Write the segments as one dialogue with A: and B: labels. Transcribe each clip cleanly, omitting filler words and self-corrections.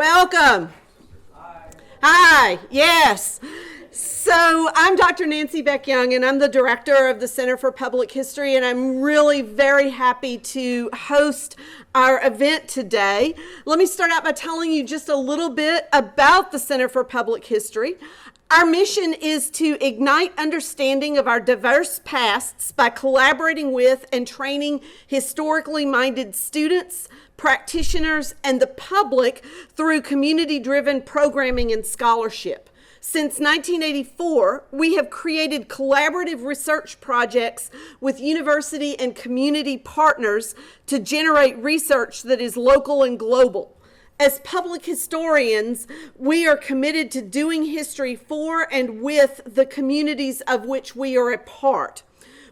A: Welcome. Hi. Yes. So I'm Dr. Nancy Beck Young, and I'm the director of the Center for Public History, and I'm really very happy to host our event today. Let me start out by telling you just a little bit about the Center for Public History. Our mission is to ignite understanding of our diverse pasts by collaborating with and training historically minded students, practitioners, and the public through community-driven programming and scholarship. Since 1984, we have created collaborative research projects with university and community partners to generate research that is local and global. As public historians, we are committed to doing history for and with the communities of which we are a part.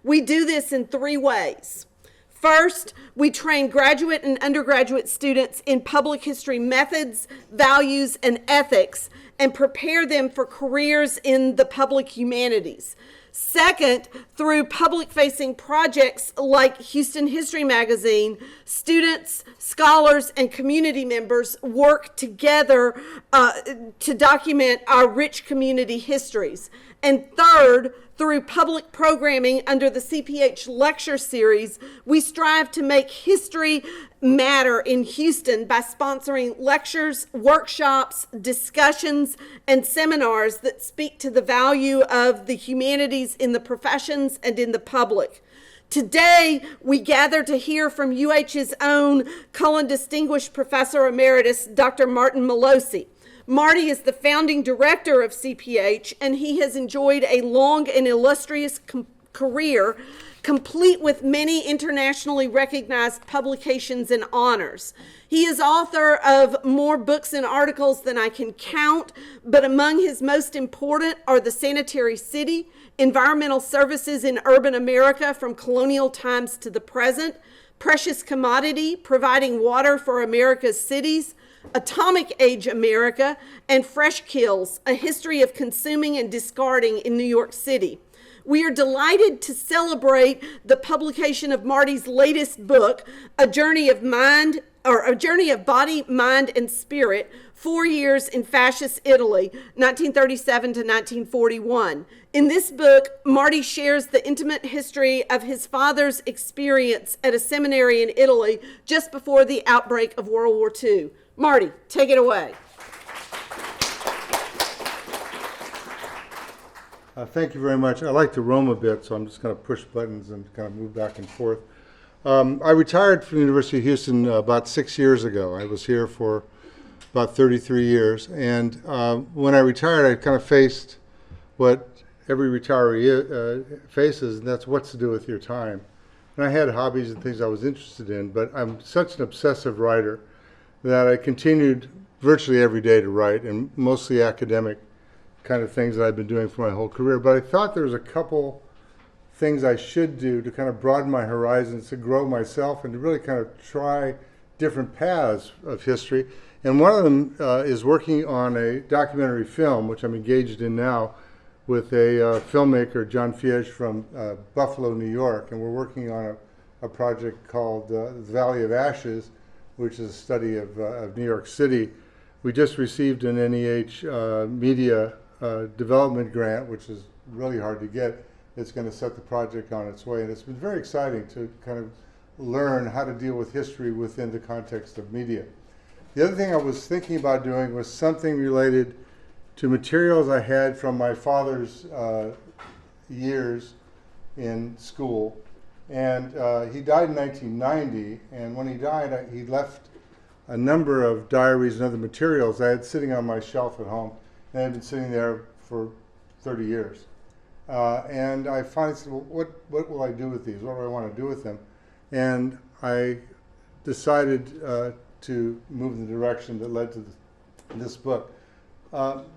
A: We do this in three ways. First, we train graduate and undergraduate students in public history methods, values, and ethics, and prepare them for careers in the public humanities. Second, through public-facing projects like Houston History Magazine, students, scholars, and community members work together to document our rich community histories. And third, through public programming under the CPH lecture series, we strive to make history matter in Houston by sponsoring lectures, workshops, discussions, and seminars that speak to the value of the humanities in the professions and in the public. Today, we gather to hear from UH's own Cullen Distinguished Professor Emeritus, Dr. Martin Melosi. Marty is the founding director of CPH, and he has enjoyed a long and illustrious career, complete with many internationally recognized publications and honors. He is author of more books and articles than I can count, but among his most important are The Sanitary City, Environmental Services in Urban America from Colonial Times to the Present, Precious Commodity, Providing Water for America's Cities, Atomic Age America, and Fresh Kills, A History of Consuming and Discarding in New York City. We are delighted to celebrate the publication of Marty's latest book, A Journey of Body, Mind, and Spirit, 4 Years in Fascist Italy, 1937 to 1941. In this book, Marty shares the intimate history of his father's experience at a seminary in Italy just before the outbreak of World War II. Marty, take it away.
B: Thank you very much. I like to roam a bit, so I'm just going to push buttons and kind of move back and forth. I retired from the University of Houston about 6 years ago. I was here for about 33 years. And when I retired, I kind of faced what every retiree faces, and that's what's to do with your time. And I had hobbies and things I was interested in, but I'm such an obsessive writer that I continued virtually every day to write, and mostly academic kind of things that I've been doing for my whole career. But I thought there was a couple things I should do to kind of broaden my horizons, to grow myself, and to really kind of try different paths of history. And one of them is working on a documentary film, which I'm engaged in now, with a filmmaker, John Fiege, from Buffalo, New York. And we're working on a project called The Valley of Ashes, which is a study of New York City. We just received an NEH media development grant, which is really hard to get. It's going to set the project on its way, and it's been very exciting to kind of learn how to deal with history within the context of media. The other thing I was thinking about doing was something related to materials I had from my father's years in school. And he died in 1990, and when he died, he left a number of diaries and other materials I had sitting on my shelf at home, and had been sitting there for 30 years. And I finally said, well, what will I do with these? What do I want to do with them? And I decided to move in the direction that led to this book.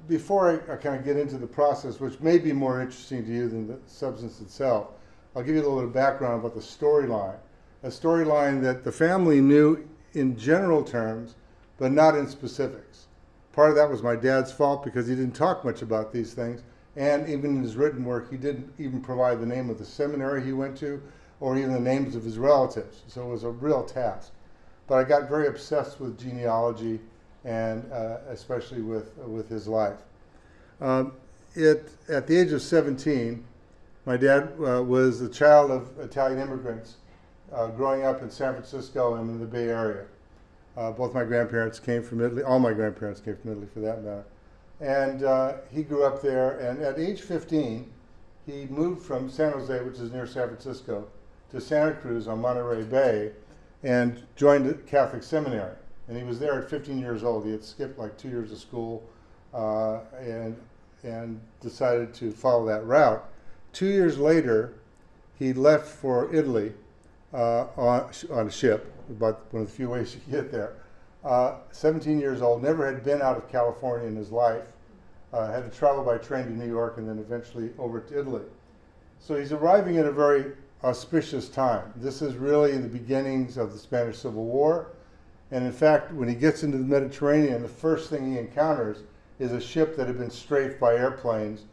B: Before I kind of get into the process, which may be more interesting to you than the substance itself, I'll give you a little bit of background about the storyline. A storyline that the family knew in general terms, but not in specifics. Part of that was my dad's fault because he didn't talk much about these things. And even in his written work, he didn't even provide the name of the seminary he went to or even the names of his relatives. So it was a real task. But I got very obsessed with genealogy and especially with his life. At the age of 17, my dad was the child of Italian immigrants growing up in San Francisco and in the Bay Area. Both my grandparents came from Italy. All my grandparents came from Italy, for that matter. And he grew up there. And at age 15, he moved from San Jose, which is near San Francisco, to Santa Cruz on Monterey Bay, and joined a Catholic seminary. And he was there at 15 years old. He had skipped like 2 years of school and decided to follow that route. 2 years later, he left for Italy on a ship, about one of the few ways you could get there. 17 years old, never had been out of California in his life, had to travel by train to New York and then eventually over to Italy. So he's arriving at a very auspicious time. This is really the beginnings of the Spanish Civil War. And in fact, when he gets into the Mediterranean, the first thing he encounters is a ship that had been strafed by airplanes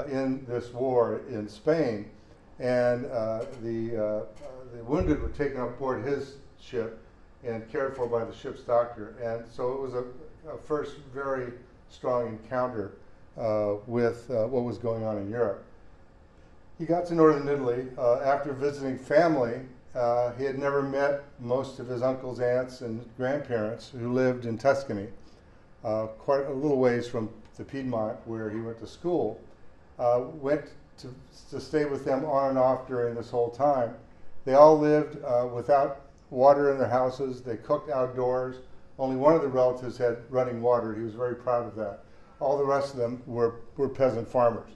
B: in this war in Spain. And the wounded were taken on board his ship and cared for by the ship's doctor. And so it was a first very strong encounter with what was going on in Europe. He got to northern Italy after visiting family. He had never met most of his uncles, aunts, and grandparents who lived in Tuscany, quite a little ways from the Piedmont where he went to school. Went to stay with them on and off during this whole time. They all lived without water in their houses. They cooked outdoors. Only one of the relatives had running water. He was very proud of that. All the rest of them were peasant farmers.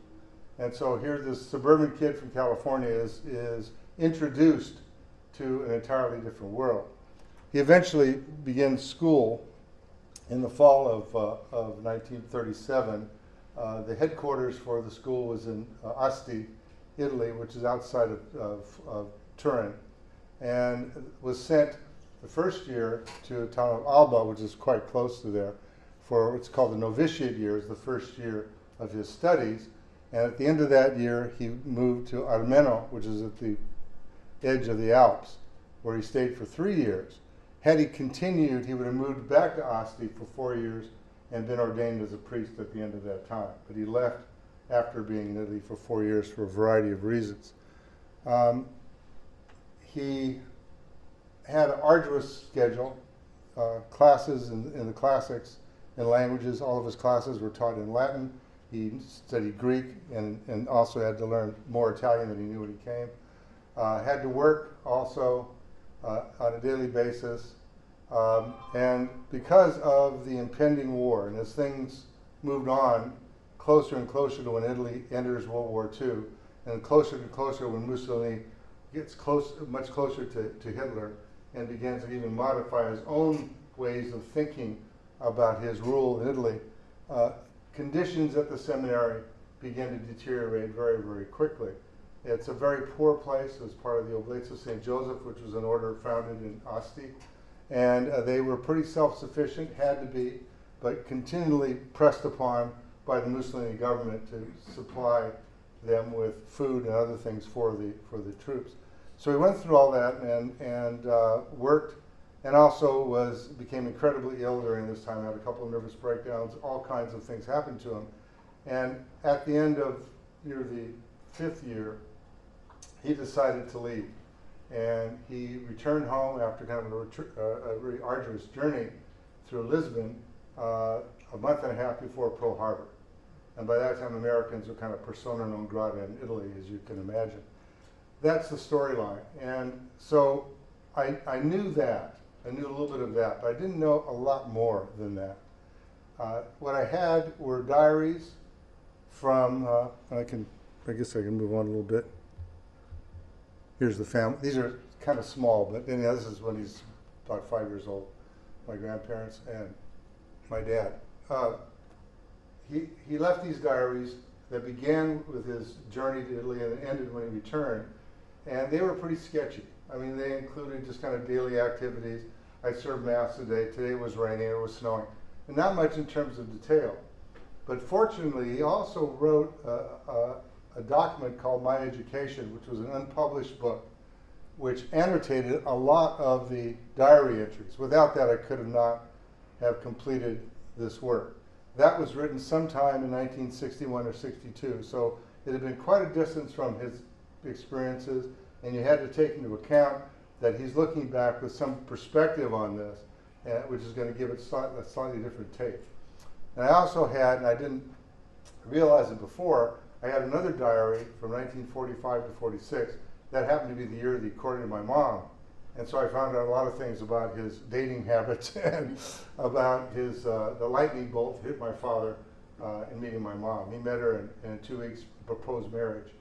B: And so here this suburban kid from California is introduced to an entirely different world. He eventually begins school in the fall of 1937. The headquarters for the school was in Asti, Italy, which is outside of Turin, and was sent the first year to a town of Alba, which is quite close to there, for what's called the novitiate years, the first year of his studies. And at the end of that year, he moved to Armeno, which is at the edge of the Alps, where he stayed for 3 years. Had he continued, he would have moved back to Asti for 4 years and been ordained as a priest at the end of that time. But he left after being in Italy for 4 years for a variety of reasons. He had an arduous schedule, classes in the classics and languages. All of his classes were taught in Latin. He studied Greek and also had to learn more Italian than he knew when he came. Had to work also on a daily basis. And because of the impending war, and as things moved on closer and closer to when Italy enters World War II, and closer and closer when Mussolini gets much closer to Hitler and begins to even modify his own ways of thinking about his rule in Italy, conditions at the seminary began to deteriorate very, very quickly. It's a very poor place. It was part of the Oblates of St. Joseph, which was an order founded in Asti. And they were pretty self-sufficient, had to be, but continually pressed upon by the Mussolini government to supply them with food and other things for the troops. So he went through all that and worked, and also became incredibly ill during this time, had a couple of nervous breakdowns, all kinds of things happened to him. And at the end of near the 5th year, he decided to leave. And he returned home after kind of a very arduous journey through Lisbon a month and a half before Pearl Harbor. And by that time, Americans were kind of persona non grata in Italy, as you can imagine. That's the storyline. And so I knew that. I knew a little bit of that, but I didn't know a lot more than that. What I had were diaries from, I guess I can move on a little bit. Here's the family. These are kind of small, but anyhow, this is when he's about 5 years old. My grandparents and my dad. He left these diaries that began with his journey to Italy and ended when he returned, and they were pretty sketchy. I mean, they included just kind of daily activities. I served Mass today. Today was raining. It was snowing, and not much in terms of detail. But fortunately, he also wrote a document called My Education, which was an unpublished book, which annotated a lot of the diary entries. Without that, I could have not have completed this work. That was written sometime in 1961 or 62, so it had been quite a distance from his experiences, and you had to take into account that he's looking back with some perspective on this, which is going to give it a slightly different take. And I also had, and I didn't realize it before, I had another diary from 1945 to 46 that happened to be the year that he courted my mom. And so I found out a lot of things about his dating habits and about his the lightning bolt that hit my father in meeting my mom. He met her in 2 weeks, proposed marriage.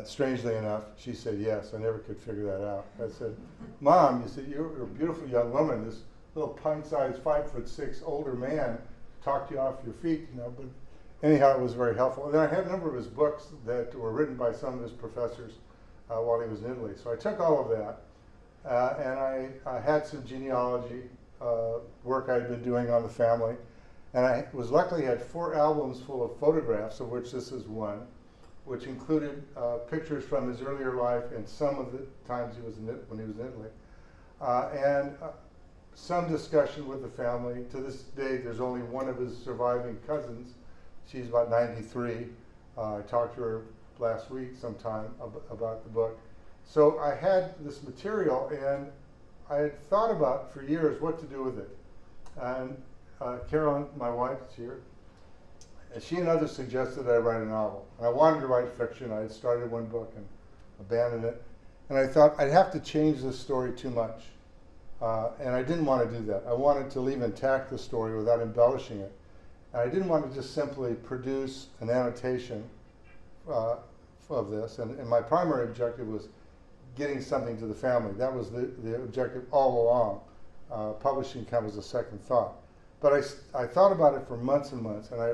B: Strangely enough, she said yes. I never could figure that out. I said, Mom, you said, you're a beautiful young woman. This little pint-sized, 5'6" older man talked you off your feet, you know. But anyhow, it was very helpful. And then I had a number of his books that were written by some of his professors while he was in Italy. So I took all of that, and I had some genealogy work I'd been doing on the family. And I was luckily had 4 albums full of photographs, of which this is one, which included pictures from his earlier life and some of the times when he was in Italy. And some discussion with the family. To this day, there's only one of his surviving cousins. She's about 93. I talked to her last week sometime about the book. So I had this material, and I had thought about for years what to do with it. And Carolyn, my wife, is here. And she and others suggested I write a novel. And I wanted to write fiction. I had started one book and abandoned it. And I thought I'd have to change this story too much. And I didn't want to do that. I wanted to leave intact the story without embellishing it. And I didn't want to just simply produce an annotation of this. And my primary objective was getting something to the family. That was the objective all along. Publishing kind of was a second thought. But I thought about it for months and months, and I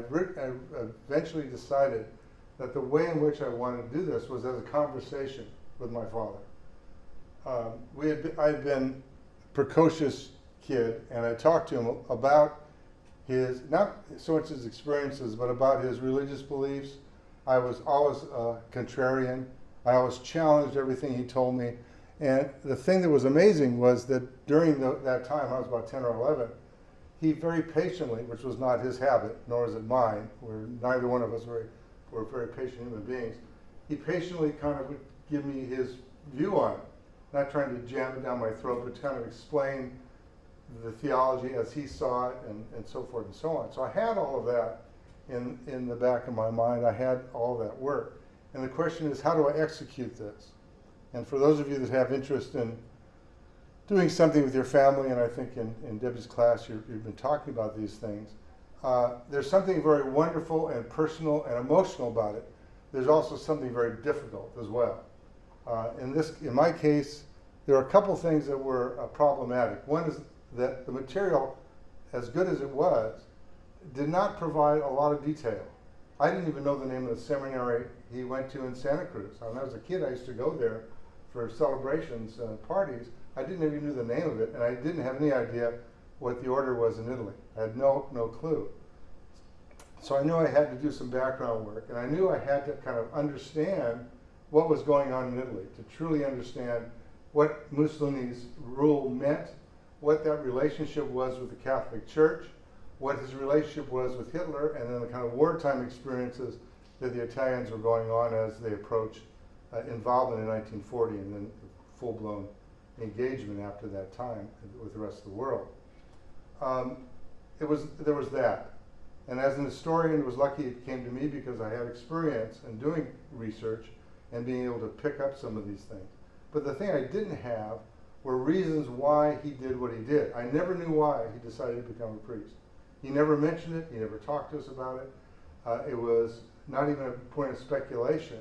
B: eventually decided that the way in which I wanted to do this was as a conversation with my father. I had been a precocious kid, and I talked to him about his, not so much his experiences, but about his religious beliefs. I was always contrarian. I always challenged everything he told me. And the thing that was amazing was that during that time, I was about 10 or 11, he very patiently, which was not his habit, nor is it mine, neither one of us were very patient human beings, he patiently kind of would give me his view on it, not trying to jam it down my throat, but to kind of explain the theology as he saw it and so forth and so on. So I had all of that in the back of my mind. I had all that work. And the question is, how do I execute this? And for those of you that have interest in doing something with your family, and I think in Debbie's class you've been talking about these things, there's something very wonderful and personal and emotional about it. There's also something very difficult as well. In my case, there are a couple things that were problematic. One is that the material, as good as it was, did not provide a lot of detail. I didn't even know the name of the seminary he went to in Santa Cruz. When I was a kid, I used to go there for celebrations and parties. I didn't even know the name of it, and I didn't have any idea what the order was in Italy. I had no clue. So I knew I had to do some background work, and I knew I had to kind of understand what was going on in Italy, to truly understand what Mussolini's rule meant, what that relationship was with the Catholic Church, what his relationship was with Hitler, and then the kind of wartime experiences that the Italians were going on as they approached involvement in 1940 and then full-blown engagement after that time with the rest of the world. There was that. And as an historian, it was lucky it came to me because I had experience in doing research and being able to pick up some of these things. But the thing I didn't have were reasons why he did what he did. I never knew why he decided to become a priest. He never mentioned it. He never talked to us about it. It was not even a point of speculation.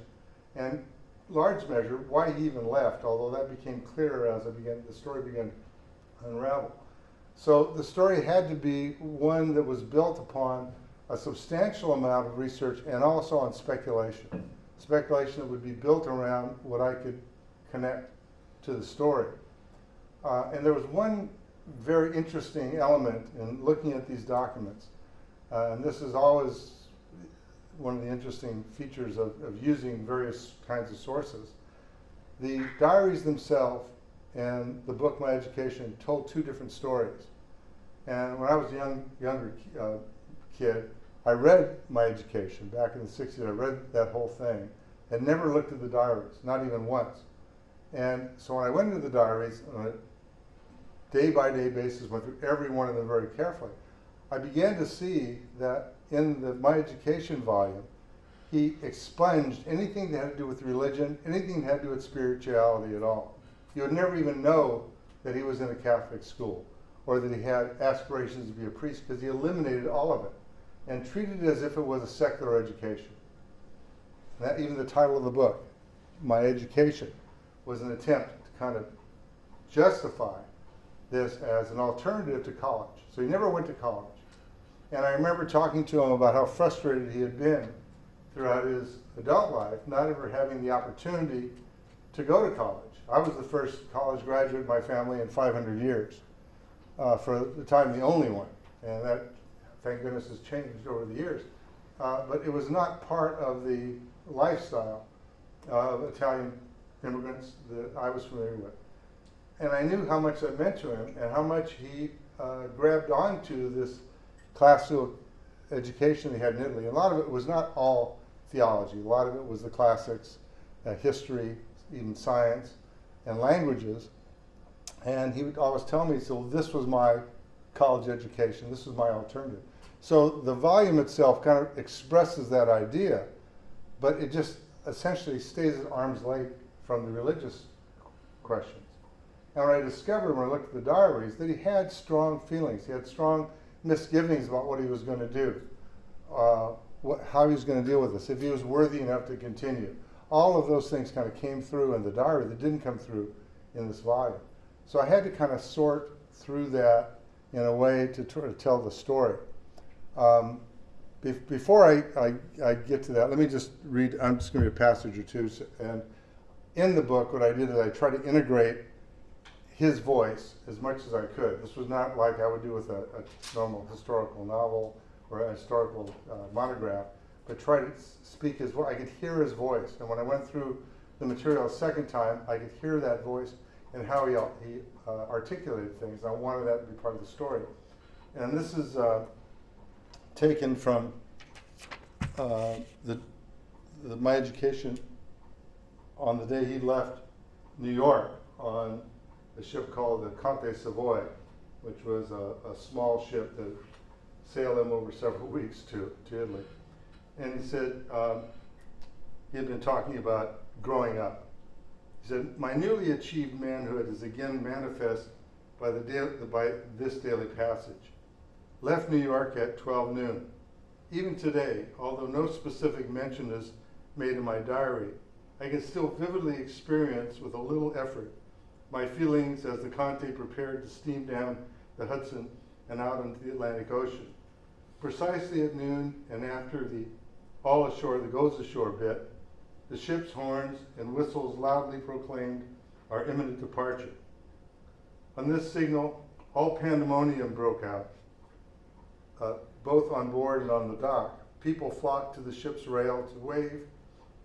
B: And large measure, why he even left, although that became clearer as the story began to unravel. So the story had to be one that was built upon a substantial amount of research and also on speculation. Speculation that would be built around what I could connect to the story. And there was one very interesting element in looking at these documents, and this is always one of the interesting features of using various kinds of sources. The diaries themselves and the book My Education told two different stories. And when I was a younger kid, I read My Education. Back in the 60s, I read that whole thing and never looked at the diaries, not even once. And so when I went into the diaries on a day-by-day basis, went through every one of them very carefully, I began to see that in the My Education volume, he expunged anything that had to do with religion, anything that had to do with spirituality at all. You would never even know that he was in a Catholic school or that he had aspirations to be a priest, because he eliminated all of it and treated it as if it was a secular education. And that, even the title of the book, My Education, was an attempt to kind of justify this as an alternative to college. So he never went to college. And I remember talking to him about how frustrated he had been throughout his adult life, not ever having the opportunity to go to college. I was the first college graduate in my family in 500 years, for the time the only one. And that, thank goodness, has changed over the years. But it was not part of the lifestyle of Italian immigrants that I was familiar with. And I knew how much that meant to him and how much he grabbed onto this classical education he had in Italy. A lot of it was not all theology. A lot of it was the classics, history, even science, and languages. And he would always tell me, so this was my college education, this was my alternative. So the volume itself kind of expresses that idea, but it just essentially stays at arm's length from the religious questions. And what I discovered when I looked at the diaries, that he had strong feelings. He had strong misgivings about what he was going to do, how he was going to deal with this, if he was worthy enough to continue. All of those things kind of came through in the diary that didn't come through in this volume. So I had to kind of sort through that in a way to try to tell the story. Before I get to that, let me just read, I'm just going to read a passage or two. And in the book, what I did is I tried to integrate his voice as much as I could. This was not like I would do with a normal historical novel or a historical monograph, but try to speak his voice. I could hear his voice. And when I went through the material a second time, I could hear that voice and how he articulated things. I wanted that to be part of the story. And this is taken from My Education on the day he left New York on a ship called the Conte Savoy, which was a small ship that sailed him over several weeks to Italy. And he said he had been talking about growing up. He said, "My newly achieved manhood is again manifest by this daily passage. Left New York at 12 noon. Even today, although no specific mention is made in my diary, I can still vividly experience with a little effort my feelings as the Conte prepared to steam down the Hudson and out into the Atlantic Ocean. Precisely at noon and after the all ashore, the goes ashore bit, the ship's horns and whistles loudly proclaimed our imminent departure. On this signal, all pandemonium broke out, both on board and on the dock. People flocked to the ship's rail to wave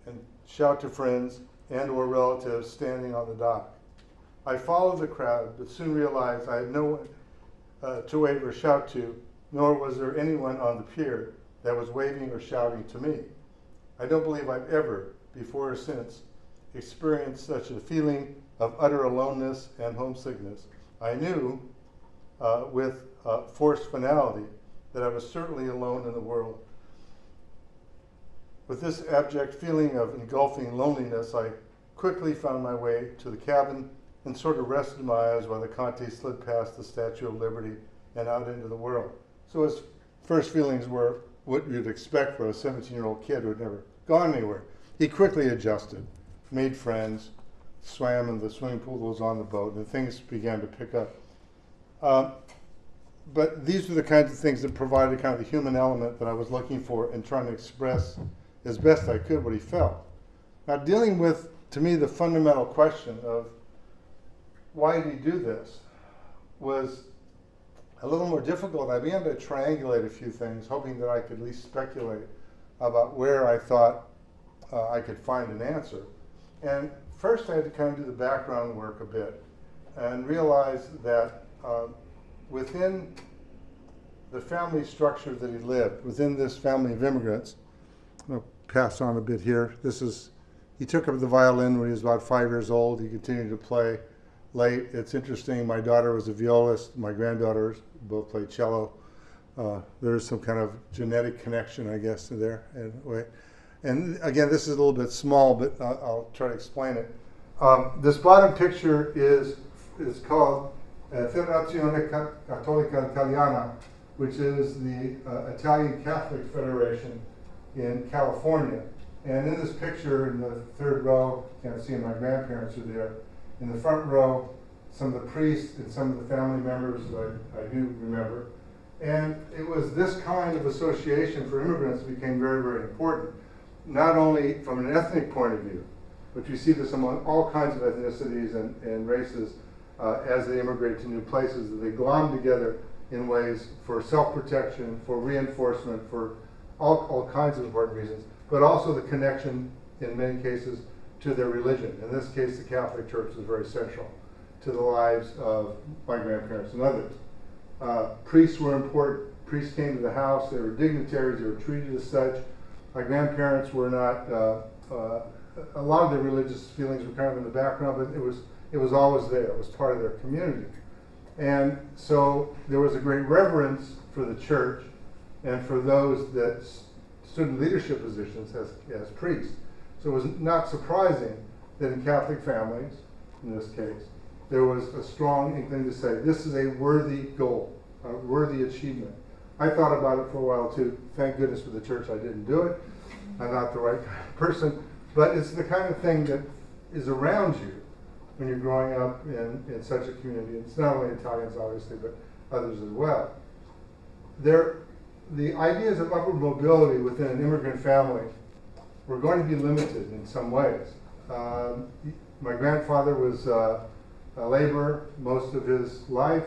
B: and shout to friends and or relatives standing on the dock. I followed the crowd, but soon realized I had no one to wave or shout to, nor was there anyone on the pier that was waving or shouting to me. I don't believe I've ever, before or since, experienced such a feeling of utter aloneness and homesickness. I knew with forced finality that I was certainly alone in the world. With this abject feeling of engulfing loneliness, I quickly found my way to the cabin and sort of rested my eyes while the Conte slid past the Statue of Liberty and out into the world. So his first feelings were what you'd expect for a 17-year-old kid who had never gone anywhere. He quickly adjusted, made friends, swam in the swimming pool that was on the boat, and things began to pick up. But these were the kinds of things that provided kind of the human element that I was looking for and trying to express as best I could what he felt. Now, dealing with, to me, the fundamental question of why did he do this was a little more difficult. I began to triangulate a few things, hoping that I could at least speculate about where I thought I could find an answer. And first I had to kind of do the background work a bit and realize that within the family structure that he lived within this family of immigrants. I'm going to pass on a bit here. He took up the violin when he was about 5 years old. He continued to play late. It's interesting, my daughter was a violist, my granddaughters both played cello. There's some kind of genetic connection, I guess, there in a way. And again, this is a little bit small, but I'll try to explain it. This bottom picture is called Federazione Cattolica Italiana, which is the Italian Catholic Federation in California. And in this picture, in the third row, you can't see my grandparents are there. In the front row, some of the priests and some of the family members that I do remember. And it was this kind of association for immigrants that became very, very important, not only from an ethnic point of view, but you see this among all kinds of ethnicities and races as they immigrate to new places, that they glom together in ways for self-protection, for reinforcement, for all kinds of important reasons, but also the connection, in many cases, to their religion. In this case, the Catholic Church was very central to the lives of my grandparents and others. Priests were important. Priests came to the house. They were dignitaries. They were treated as such. My grandparents were not, a lot of their religious feelings were kind of in the background, but it was always there. It was part of their community. And so there was a great reverence for the church and for those that stood in leadership positions as priests. So it was not surprising that in Catholic families, in this case, there was a strong inkling to say, this is a worthy goal, a worthy achievement. I thought about it for a while too. Thank goodness for the church I didn't do it. I'm not the right kind of person. But it's the kind of thing that is around you when you're growing up in such a community. It's not only Italians, obviously, but others as well. The ideas of upward mobility within an immigrant family were going to be limited in some ways. My grandfather was a laborer most of his life.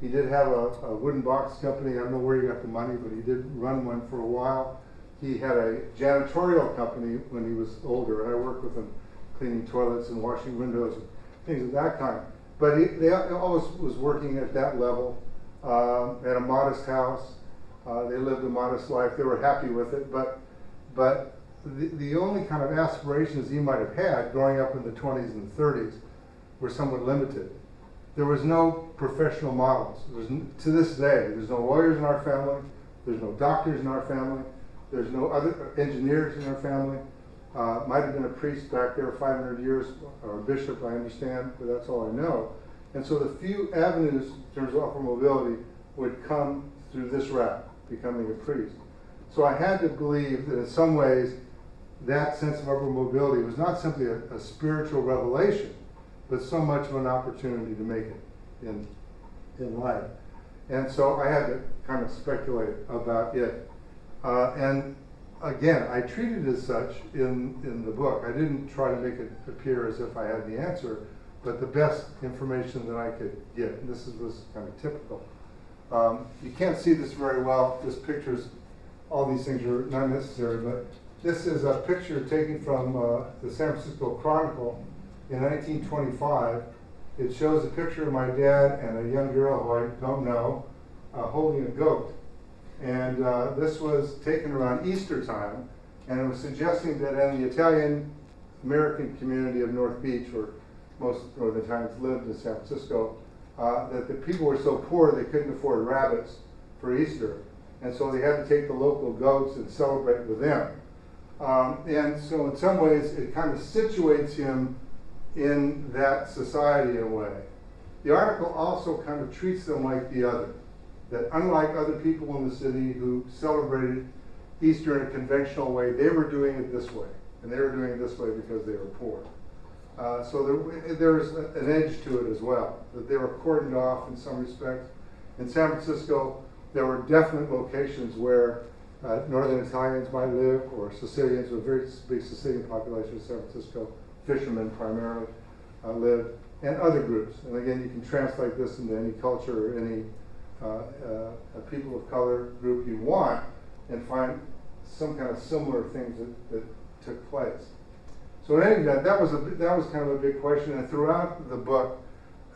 B: He did have a wooden box company. I don't know where he got the money, but he did run one for a while. He had a janitorial company when he was older, and I worked with him cleaning toilets and washing windows and things of that kind. But they always was working at that level, at a modest house. They lived a modest life. They were happy with it, but the only kind of aspirations he might have had growing up in the 20s and 30s were somewhat limited. There was no professional models. To this day, there's no lawyers in our family. There's no doctors in our family. There's no other engineers in our family. Might have been a priest back there 500 years, or a bishop, I understand, but that's all I know. And so the few avenues in terms of upward mobility would come through this route, becoming a priest. So I had to believe that in some ways that sense of upward mobility was not simply a spiritual revelation, but so much of an opportunity to make it in life. And so I had to kind of speculate about it. And again, I treated it as such in the book. I didn't try to make it appear as if I had the answer, but the best information that I could get. And this was kind of typical. You can't see this very well. This picture's, all these things are not necessary, but this is a picture taken from the San Francisco Chronicle in 1925. It shows a picture of my dad and a young girl who I don't know holding a goat. And this was taken around Easter time, and it was suggesting that in the Italian-American community of North Beach, where most Northern Italians lived in San Francisco, that the people were so poor they couldn't afford rabbits for Easter. And so they had to take the local goats and celebrate with them. And so in some ways, it kind of situates him in that society in a way. The article also kind of treats them like the other. That unlike other people in the city who celebrated Easter in a conventional way, they were doing it this way. And they were doing it this way because they were poor. So there's an edge to it as well, that they were cordoned off in some respects. In San Francisco, there were definite locations where Northern Italians might live, or Sicilians, a very big Sicilian population in San Francisco, fishermen primarily lived, and other groups. And again, you can translate this into any culture or any a people of color group you want and find some kind of similar things that took place. So in any event, that was kind of a big question, and throughout the book,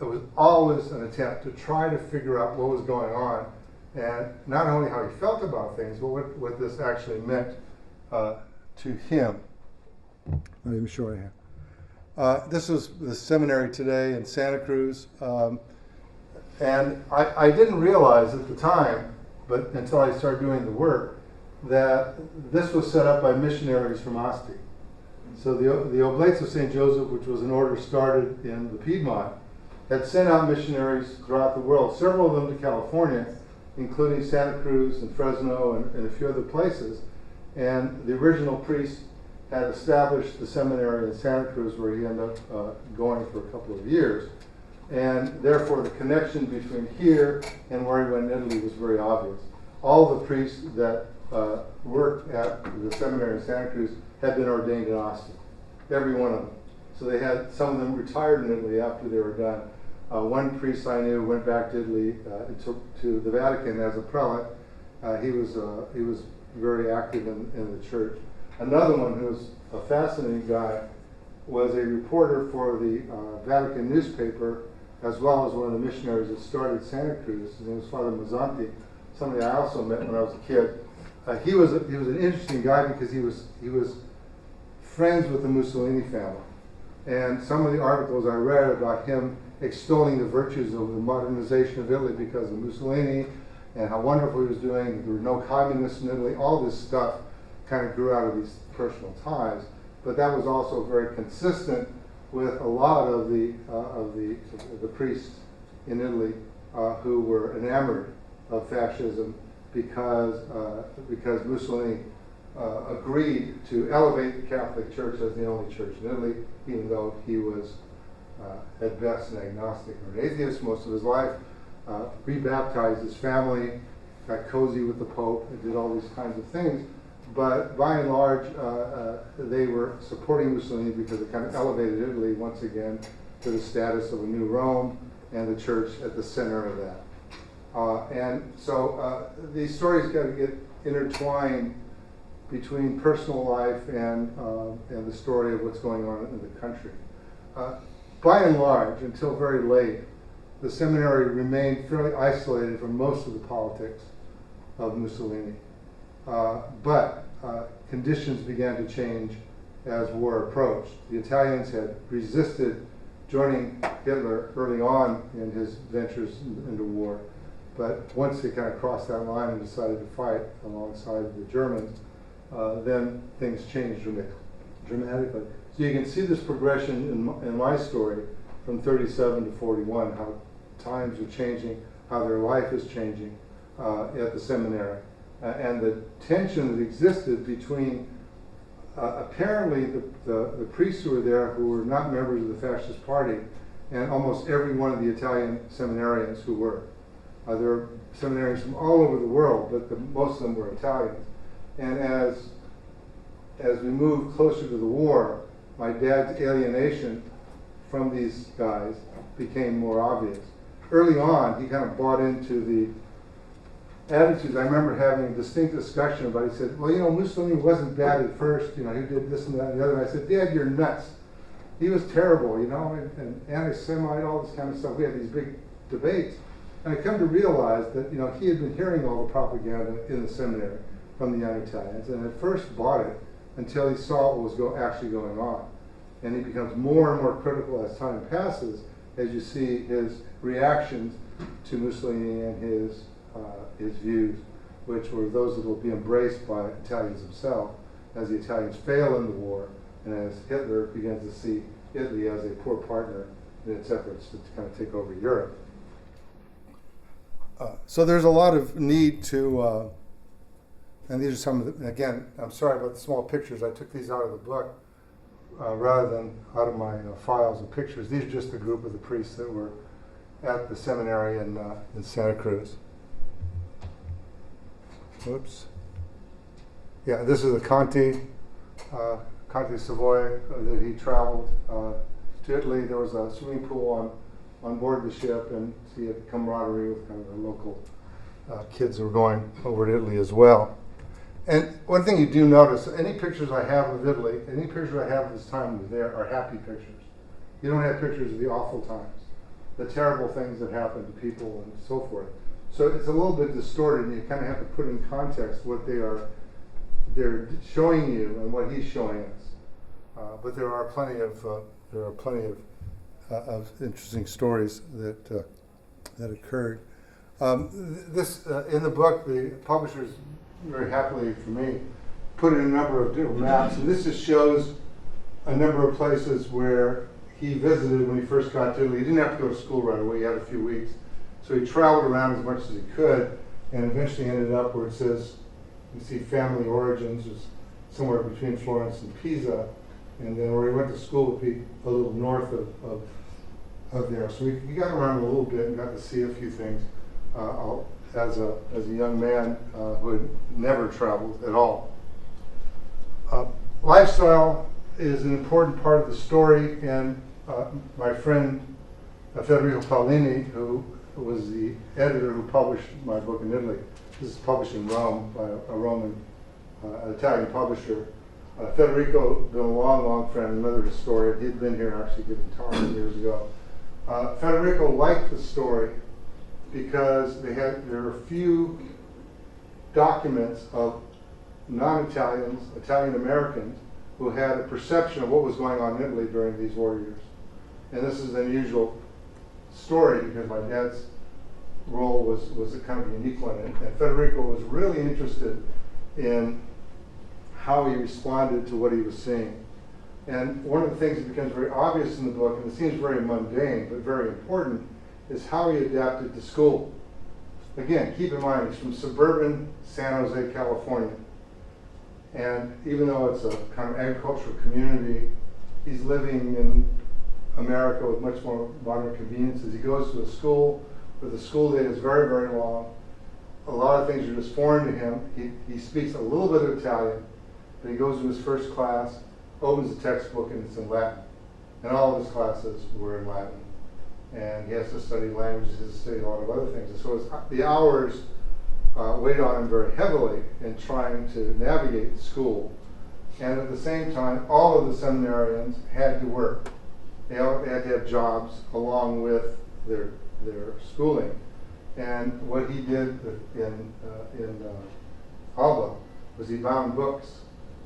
B: it was always an attempt to try to figure out what was going on and not only how he felt about things, but what this actually meant to him. Let me show you. This was the seminary today in Santa Cruz, and I didn't realize at the time, but until I started doing the work, that this was set up by missionaries from Asti. So the Oblates of St. Joseph, which was an order started in the Piedmont, had sent out missionaries throughout the world, several of them to California, including Santa Cruz and Fresno and a few other places. And the original priest had established the seminary in Santa Cruz, where he ended up going for a couple of years. And therefore, the connection between here and where he went in Italy was very obvious. All the priests that worked at the seminary in Santa Cruz had been ordained in Asti, every one of them. So they had, some of them retired in Italy after they were done. One priest I knew went back to Italy to the Vatican as a prelate. He was very active in the church. Another one, who was a fascinating guy, was a reporter for the Vatican newspaper, as well as one of the missionaries that started Santa Cruz. His name was Father Mazzanti, somebody I also met when I was a kid. He was an interesting guy because he was friends with the Mussolini family. And some of the articles I read about him extolling the virtues of the modernization of Italy because of Mussolini and how wonderful he was doing, there were no communists in Italy, all this stuff kind of grew out of these personal ties. But that was also very consistent with a lot of the priests in Italy who were enamored of fascism because Mussolini agreed to elevate the Catholic Church as the only church in Italy, even though he was at best an agnostic or an atheist most of his life, rebaptized his family, got cozy with the Pope, and did all these kinds of things. But by and large, they were supporting Mussolini because it kind of elevated Italy once again to the status of a new Rome and the church at the center of that. And so these stories got to get intertwined between personal life and the story of what's going on in the country. By and large, until very late, the seminary remained fairly isolated from most of the politics of Mussolini. But conditions began to change as war approached. The Italians had resisted joining Hitler early on in his ventures into war, but once they kind of crossed that line and decided to fight alongside the Germans, then things changed dramatically. So you can see this progression in my story from 37 to 41, how times are changing, how their life is changing at the seminary. And the tension that existed between apparently the priests who were there, who were not members of the Fascist Party, and almost every one of the Italian seminarians who were. There were seminarians from all over the world, but most of them were Italians. And as we moved closer to the war, my dad's alienation from these guys became more obvious. Early on, he kind of bought into the attitudes. I remember having a distinct discussion about it. He said, well, you know, Mussolini wasn't bad at first, you know, he did this and that and the other. And I said, Dad, you're nuts. He was terrible, you know, and anti-Semite, all this kind of stuff. We had these big debates. And I come to realize that, you know, he had been hearing all the propaganda in the seminary from the young Italians, and at first bought it until he saw what was actually going on. And he becomes more and more critical as time passes, as you see his reactions to Mussolini and his views, which were those that will be embraced by Italians themselves as the Italians fail in the war and as Hitler begins to see Italy as a poor partner in its efforts to kind of take over Europe. So there's a lot of need to, and these are some of the, again, I'm sorry about the small pictures. I took these out of the book rather than out of my files and pictures. These are just a group of the priests that were at the seminary in Santa Cruz. Whoops. Yeah, this is the Conte Savoy that he traveled to Italy. There was a swimming pool on board the ship, and so he had camaraderie with kind of the local kids who were going over to Italy as well. And one thing you do notice, any pictures I have of Italy, any pictures I have of this time was there are happy pictures. You don't have pictures of the awful times, the terrible things that happened to people and so forth. So it's a little bit distorted, and you kind of have to put in context what they're showing you and what he's showing us. But there are plenty of interesting stories that occurred. This in the book, the publishers very happily for me put in a number of different maps, and this just shows a number of places where he visited when he first got to Italy. He didn't have to go to school right away. He had a few weeks. So he traveled around as much as he could and eventually ended up where it says, you see family origins, is somewhere between Florence and Pisa. And then where he went to school would be a little north of there. So we got around a little bit and got to see a few things as a young man who had never traveled at all. Lifestyle is an important part of the story, and my friend Federico Paolini, who was the editor who published my book in Italy. This is published in Rome by a Roman, Italian publisher. Federico, been a long friend, another historian. He'd been here actually giving talks years ago. Federico liked the story because there were few documents of non-Italians, Italian Americans, who had a perception of what was going on in Italy during these war years. And this is an unusual story because my dad's role was a kind of unique one. And Federico was really interested in how he responded to what he was seeing. And one of the things that becomes very obvious in the book, and it seems very mundane, but very important, is how he adapted to school. Again, keep in mind, he's from suburban San Jose, California. And even though it's a kind of agricultural community, he's living in America with much more modern conveniences. He goes to a school where the school day is very long. A lot of things are just foreign to him. He speaks a little bit of Italian, but he goes to his first class, opens the textbook, and it's in Latin. And all of his classes were in Latin. And he has to study languages, he has to study a lot of other things. And so the hours weighed on him very heavily in trying to navigate school. And at the same time, all of the seminarians had to work. They had to have jobs along with their schooling. And what he did in Alba was he bound books.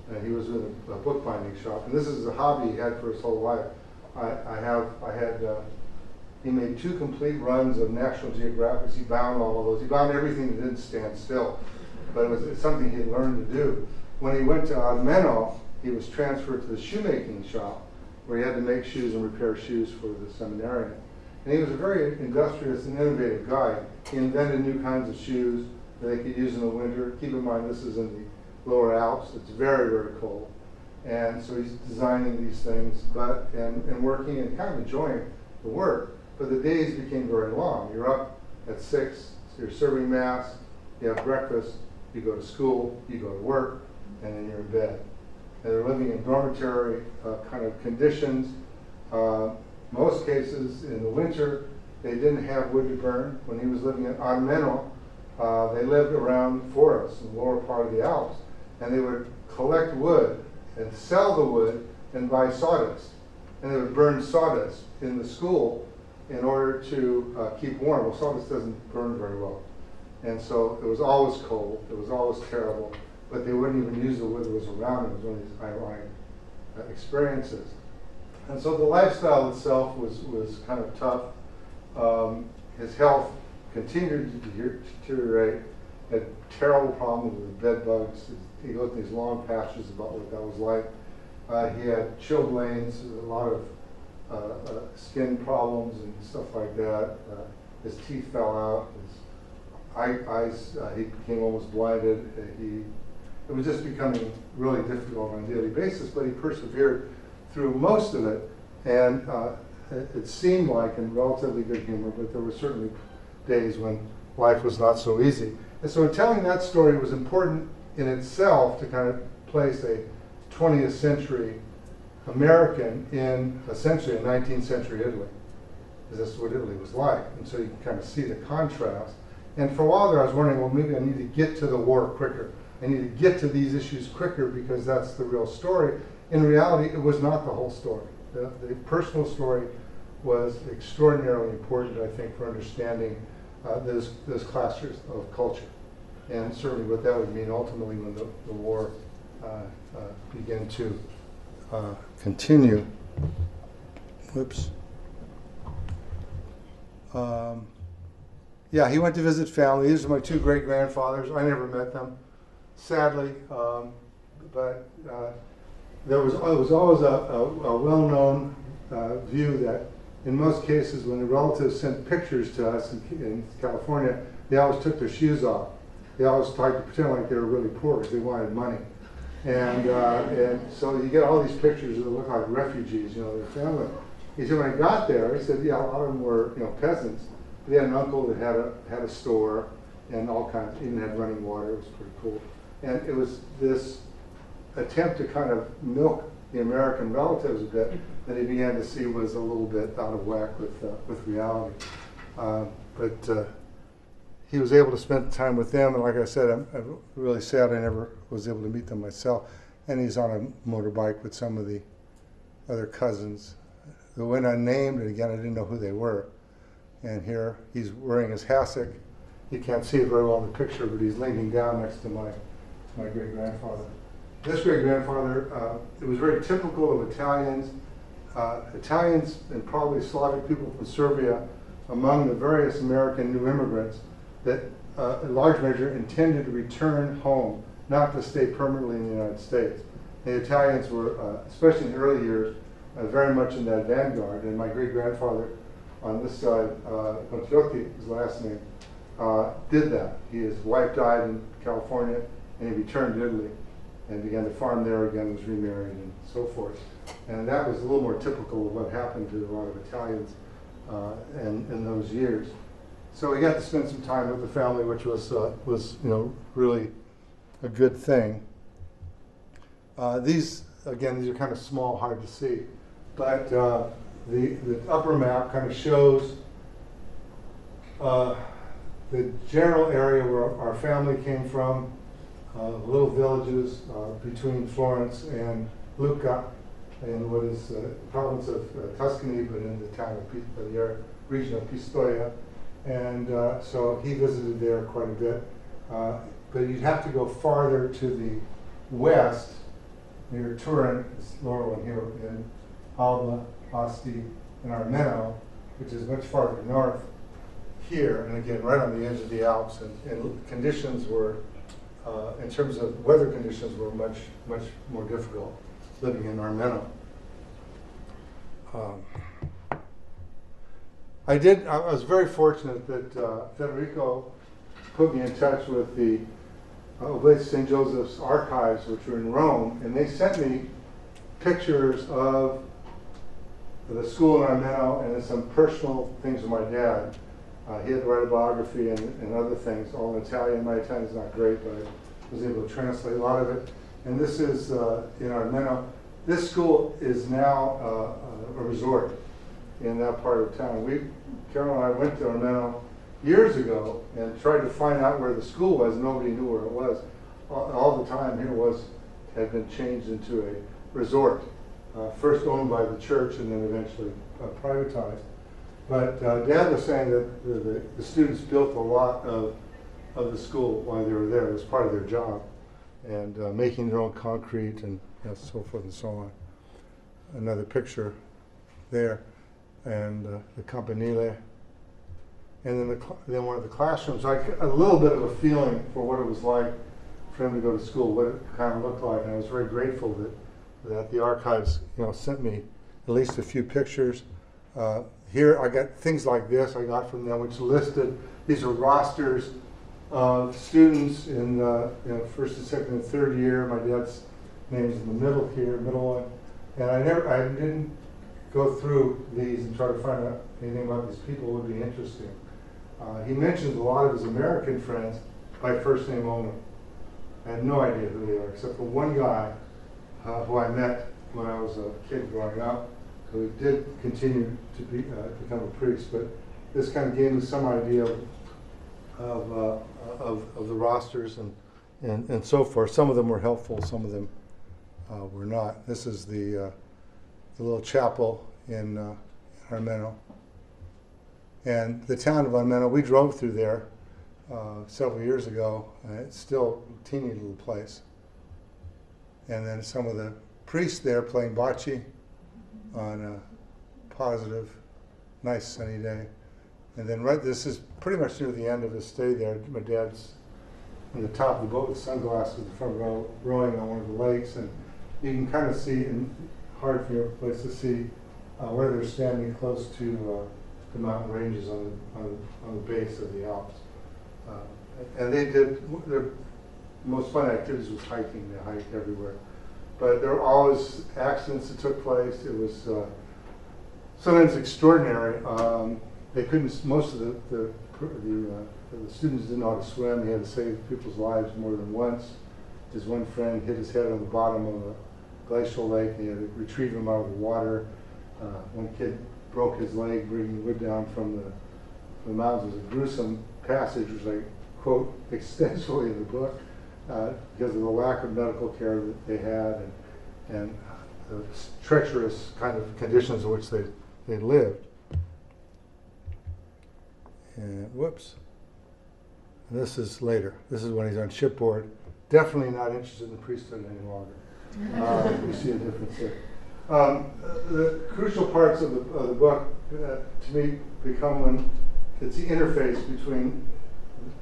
B: And he was in a bookbinding shop. And this is a hobby he had for his whole life. He made 2 complete runs of National Geographics. He bound all of those. He bound everything that didn't stand still. But it's something he had learned to do. When he went to Almeno, he was transferred to the shoemaking shop, where he had to make shoes and repair shoes for the seminarian. And he was a very industrious and innovative guy. He invented new kinds of shoes that they could use in the winter. Keep in mind, this is in the lower Alps. It's very cold. And so he's designing these things, and working and kind of enjoying the work. But the days became very long. You're up at 6, so you're serving Mass, you have breakfast, you go to school, you go to work, and then you're in bed. And they're living in dormitory kind of conditions. Most cases in the winter, they didn't have wood to burn. When he was living in Armeno, they lived around forests in the lower part of the Alps, and they would collect wood and sell the wood and buy sawdust. And they would burn sawdust in the school in order to keep warm. Well, sawdust doesn't burn very well. And so it was always cold, it was always terrible, but they wouldn't even use the wood that was around them. It was one of these ironic experiences. And so the lifestyle itself was kind of tough. His health continued to deteriorate, had terrible problems with bed bugs. He goes through these long passages about what that was like. He had chilblains, a lot of skin problems and stuff like that. His teeth fell out. His eyes, he became almost blinded. It was just becoming really difficult on a daily basis, but he persevered through most of it. And it seemed like in relatively good humor, but there were certainly days when life was not so easy. And so in telling that story, it was important in itself to kind of place a 20th century American in essentially a 19th century Italy, because that's what Italy was like. And so you can kind of see the contrast. And for a while there I was wondering, well, maybe I need to get to the war quicker. I need to get to these issues quicker because that's the real story. In reality, it was not the whole story. The personal story was extraordinarily important, I think, for understanding those clashes of culture. And certainly what that would mean ultimately when the war began to continue. Whoops. Yeah, he went to visit family. These are my two great-grandfathers. I never met them, sadly, but it was always a well-known view that in most cases when the relatives sent pictures to us in California, they always took their shoes off. They always tried to pretend like they were really poor because they wanted money. And so you get all these pictures that look like refugees, you know, their family. He said when I got there, he said, yeah, a lot of them were, you know, peasants. They had an uncle that had a store and all kinds, even had running water. It was pretty cool. And it was this attempt to kind of milk the American relatives a bit that he began to see was a little bit out of whack with reality. But he was able to spend time with them, and like I said, I'm really sad I never was able to meet them myself. And he's on a motorbike with some of the other cousins who went unnamed, and again, I didn't know who they were. And here he's wearing his hassock. You can't see it very well in the picture, but he's leaning down next to my great-grandfather. This great-grandfather, it was very typical of Italians. Italians and probably Slavic people from Serbia, among the various American new immigrants, that in large measure intended to return home, not to stay permanently in the United States. The Italians were, especially in the early years, very much in that vanguard. And my great-grandfather on this side, Contriotti, his last name, did that. His wife died in California, and he returned to Italy and began to farm there again, was remarried and so forth. And that was a little more typical of what happened to a lot of Italians in those years. So he got to spend some time with the family, which was you know, really a good thing. These are kind of small, hard to see, but the upper map kind of shows the general area where our family came from, little villages between Florence and Lucca, in what is the province of Tuscany, but in the town of the region of Pistoia. And so he visited there quite a bit. But you'd have to go farther to the west, near Turin, this lower one here, in Alba, Asti, and Armeno, which is much farther north here, and again, right on the edge of the Alps. And conditions were, in terms of weather conditions, were much more difficult living in Armeno. I was very fortunate that Federico put me in touch with the Oblate St. Joseph's archives, which were in Rome, and they sent me pictures of the school in Armeno and then some personal things of my dad. He had to write a biography and other things, all in Italian. My Italian is not great, but I was able to translate a lot of it. And this is in Armeno. This school is now a resort in that part of town. Carol and I went to Armeno years ago and tried to find out where the school was. Nobody knew where it was. All the time here had been changed into a resort, first owned by the church and then eventually privatized. But Dad was saying that the students built a lot of the school while they were there. It was part of their job, and making their own concrete and so forth and so on. Another picture there, and the campanile. And then one of the classrooms, I got a little bit of a feeling for what it was like for him to go to school, what it kind of looked like, and I was very grateful that the archives, sent me at least a few pictures. Here I got things like this I got from them, which listed, these are rosters of students in first and second and third year. My dad's name's in the middle here, middle one, and I didn't go through these and try to find out anything about these people would be interesting. He mentions a lot of his American friends by first name only. I had no idea who they are, except for one guy who I met when I was a kid growing up, who did continue to become a priest. But this kind of gave me some idea of the rosters and so forth. Some of them were helpful, some of them were not. This is the little chapel in Armeno. And the town of Unmental, we drove through there several years ago, and it's still a teeny little place. And then some of the priests there playing bocce on a positive, nice sunny day. And then this is pretty much near the end of his stay there. My dad's on the top of the boat with sunglasses in the front row, rowing on one of the lakes, and you can kind of see, and hard for your place to see, where they're standing close to the mountain ranges on the base of the Alps. And they did, their most fun activities was hiking. They hiked everywhere. But there were always accidents that took place. It was sometimes extraordinary. They couldn't, most of the students didn't know how to swim. He had to save people's lives more than once. His one friend hit his head on the bottom of a glacial lake. He had to retrieve him out of the water. One kid broke his leg bringing wood down from the mountains. It was a gruesome passage, which I quote extensively in the book, because of the lack of medical care that they had and the treacherous kind of conditions in which they lived. And whoops. And this is later. This is when he's on shipboard. Definitely not interested in the priesthood any longer. You see a difference there. The crucial parts of the book, to me, become when it's the interface between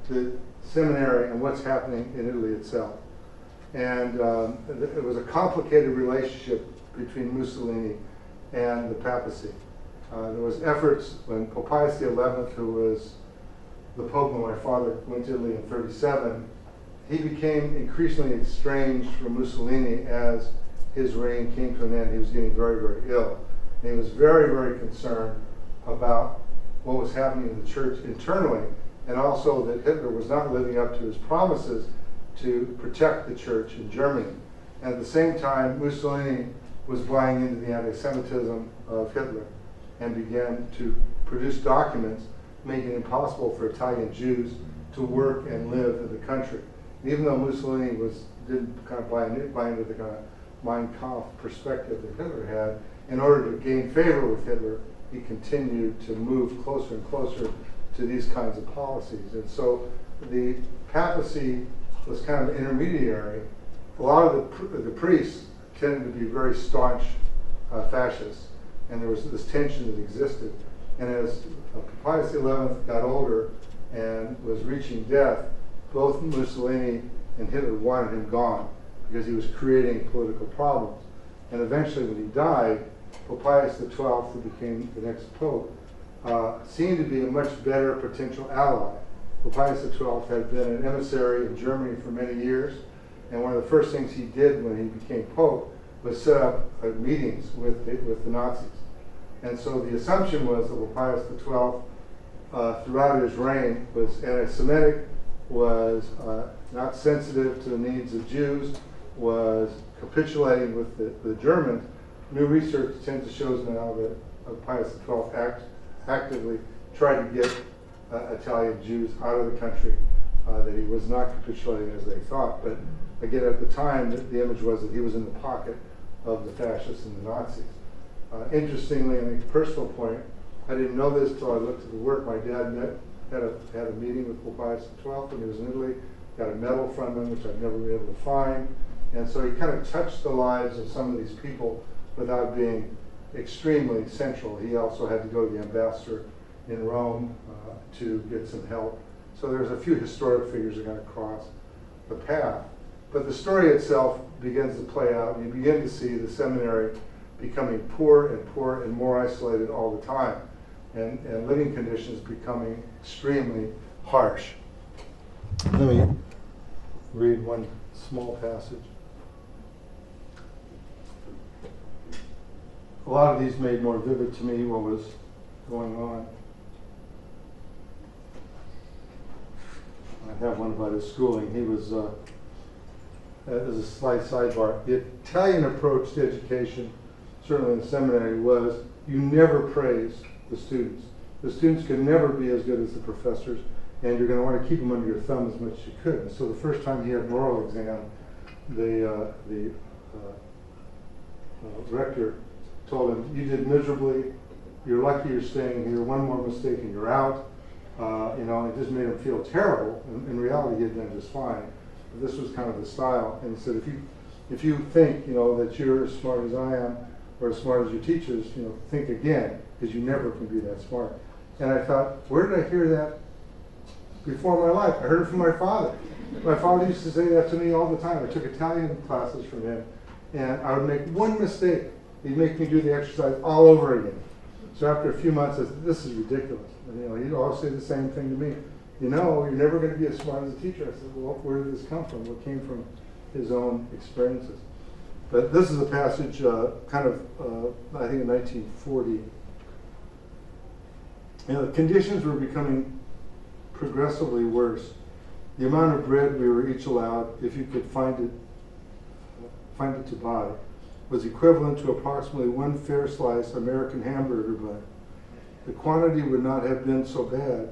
B: the seminary and what's happening in Italy itself. And it was a complicated relationship between Mussolini and the papacy. There was efforts when Pope Pius XI, who was the Pope when my father went to Italy in '37, he became increasingly estranged from Mussolini as his reign came to an end. He was getting very, very ill. And he was very, very concerned about what was happening in the church internally, and also that Hitler was not living up to his promises to protect the church in Germany. And at the same time, Mussolini was buying into the anti-Semitism of Hitler and began to produce documents making it impossible for Italian Jews to work and live in the country. And even though Mussolini didn't kind of buy into the kind of Mein Kampf perspective that Hitler had, in order to gain favor with Hitler, he continued to move closer and closer to these kinds of policies. And so the papacy was kind of an intermediary. A lot of the priests tended to be very staunch fascists, and there was this tension that existed. And as Pius XI got older and was reaching death, both Mussolini and Hitler wanted him gone because he was creating political problems. And eventually when he died, Pope Pius XII, who became the next pope, seemed to be a much better potential ally. Pope Pius XII had been an emissary in Germany for many years, and one of the first things he did when he became pope was set up meetings with the Nazis. And so the assumption was that Pope Pius XII, throughout his reign, was anti-Semitic, was not sensitive to the needs of Jews, was capitulating with the Germans. New research tends to show us now that Pius XII actively tried to get Italian Jews out of the country, that he was not capitulating as they thought. But again, at the time, the image was that he was in the pocket of the fascists and the Nazis. Interestingly, on a personal point, I didn't know this until I looked at the work. My dad had a meeting with Pope Pius XII when he was in Italy, got a medal from him, which I've never been able to find. And so he kind of touched the lives of some of these people without being extremely central. He also had to go to the ambassador in Rome to get some help. So there's a few historic figures that are going to cross the path. But the story itself begins to play out, and you begin to see the seminary becoming poorer and more isolated all the time, and living conditions becoming extremely harsh. Let me read one small passage. A lot of these made more vivid to me what was going on. I have one about his schooling. He was, as a slight sidebar, the Italian approach to education, certainly in the seminary, was you never praise the students. The students can never be as good as the professors, and you're going to want to keep them under your thumb as much as you could. And so the first time he had an oral exam, the rector told him, "You did miserably. you're lucky you're staying here. One more mistake and you're out. It just made him feel terrible. In reality, he had done just fine. But this was kind of the style. And he said, if you think, that you're as smart as I am or as smart as your teachers, think again, because you never can be that smart. And I thought, where did I hear that before in my life? I heard it from my father. My father used to say that to me all the time. I took Italian classes from him, and I would make one mistake. He'd make me do the exercise all over again. So after a few months, I said, this is ridiculous. And, he'd always say the same thing to me. You're never going to be as smart as a teacher. I said, well, where did this come from? What came from his own experiences? But this is a passage I think in 1940. The conditions were becoming progressively worse. The amount of bread we were each allowed, if you could find it to buy, was equivalent to approximately one fair slice American hamburger bun. The quantity would not have been so bad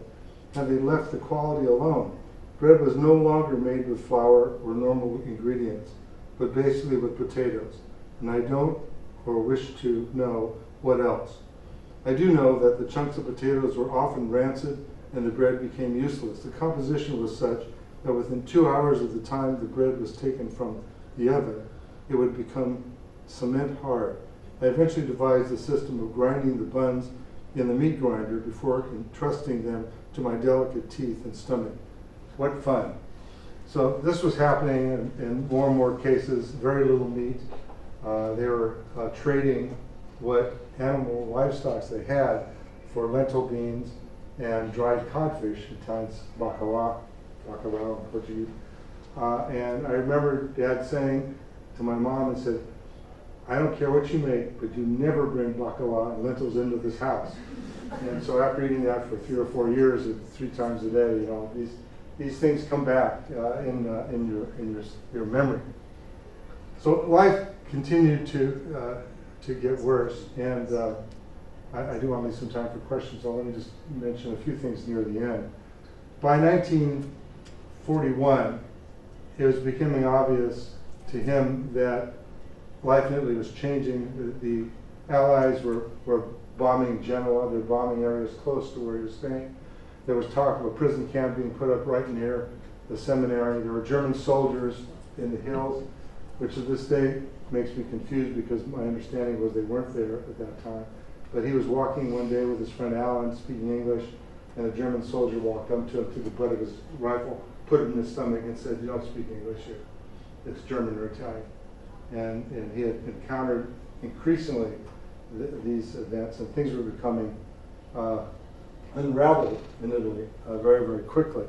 B: had they left the quality alone. Bread was no longer made with flour or normal ingredients, but basically with potatoes. And I don't or wish to know what else. I do know that the chunks of potatoes were often rancid and the bread became useless. The composition was such that within 2 hours of the time the bread was taken from the oven, it would become cement hard. I eventually devised a system of grinding the buns in the meat grinder before entrusting them to my delicate teeth and stomach. What fun. So this was happening in more and more cases, very little meat. They were trading what animal livestock they had for lentil beans and dried codfish, Italians bacalhau in Portuguese. And I remember Dad saying to my mom and said, I don't care what you make, but you never bring bacalhau and lentils into this house. And so after eating that for 3 or 4 years, 3 times a day, these things come back in your memory. So life continued to get worse, and I do want to leave some time for questions, so let me just mention a few things near the end. By 1941, it was becoming obvious to him that life in Italy was changing. The Allies were bombing Genoa, they were bombing areas close to where he was staying. There was talk of a prison camp being put up right near the seminary. There were German soldiers in the hills, which to this day makes me confused because my understanding was they weren't there at that time. But he was walking one day with his friend Alan, speaking English, and a German soldier walked up to him, took the butt of his rifle, put it in his stomach, and said, you don't speak English here. It's German or Italian. And he had encountered increasingly these events, and things were becoming unraveled in Italy very, very quickly.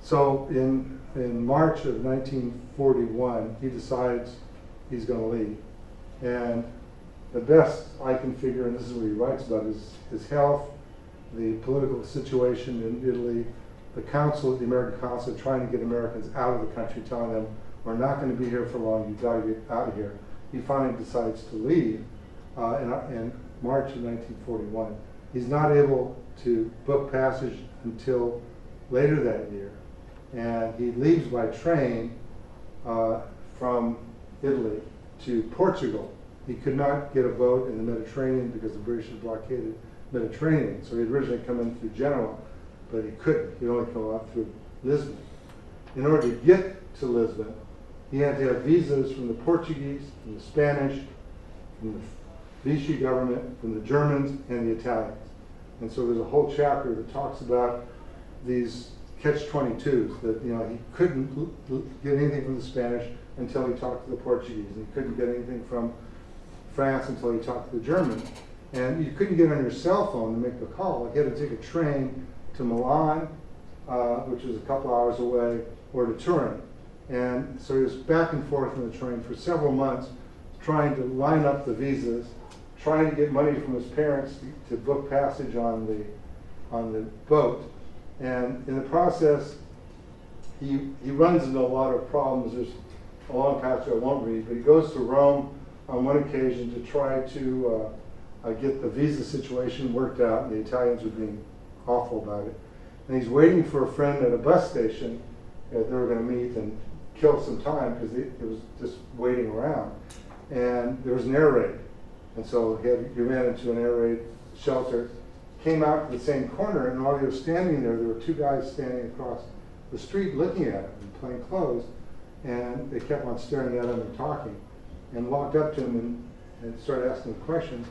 B: So in March of 1941, he decides he's going to leave. And the best I can figure, and this is what he writes about, is his health, the political situation in Italy, the American consulate trying to get Americans out of the country, telling them, we're not going to be here for long, you've got to get out of here. He finally decides to leave in March of 1941. He's not able to book passage until later that year. And he leaves by train from Italy to Portugal. He could not get a boat in the Mediterranean because the British had blockaded the Mediterranean. So he had originally come in through Genoa, but he couldn't. He could only come out through Lisbon. In order to get to Lisbon, he had to have visas from the Portuguese, from the Spanish, from the Vichy government, from the Germans, and the Italians. And so there's a whole chapter that talks about these catch-22s, that he couldn't get anything from the Spanish until he talked to the Portuguese, and he couldn't get anything from France until he talked to the Germans. And you couldn't get on your cell phone to make the call. You had to take a train to Milan, which was a couple hours away, or to Turin. And so he was back and forth on the train for several months, trying to line up the visas, trying to get money from his parents to book passage on the boat. And in the process, he runs into a lot of problems. There's a long passage I won't read, but he goes to Rome on one occasion to try to get the visa situation worked out, and the Italians were being awful about it. And he's waiting for a friend at a bus station that they were going to meet and kill some time because it was just waiting around. And there was an air raid. And so he ran into an air raid shelter, came out to the same corner, and while he was standing there, there were two guys standing across the street looking at him in plain clothes, and they kept on staring at him and talking, and walked up to him and started asking him questions.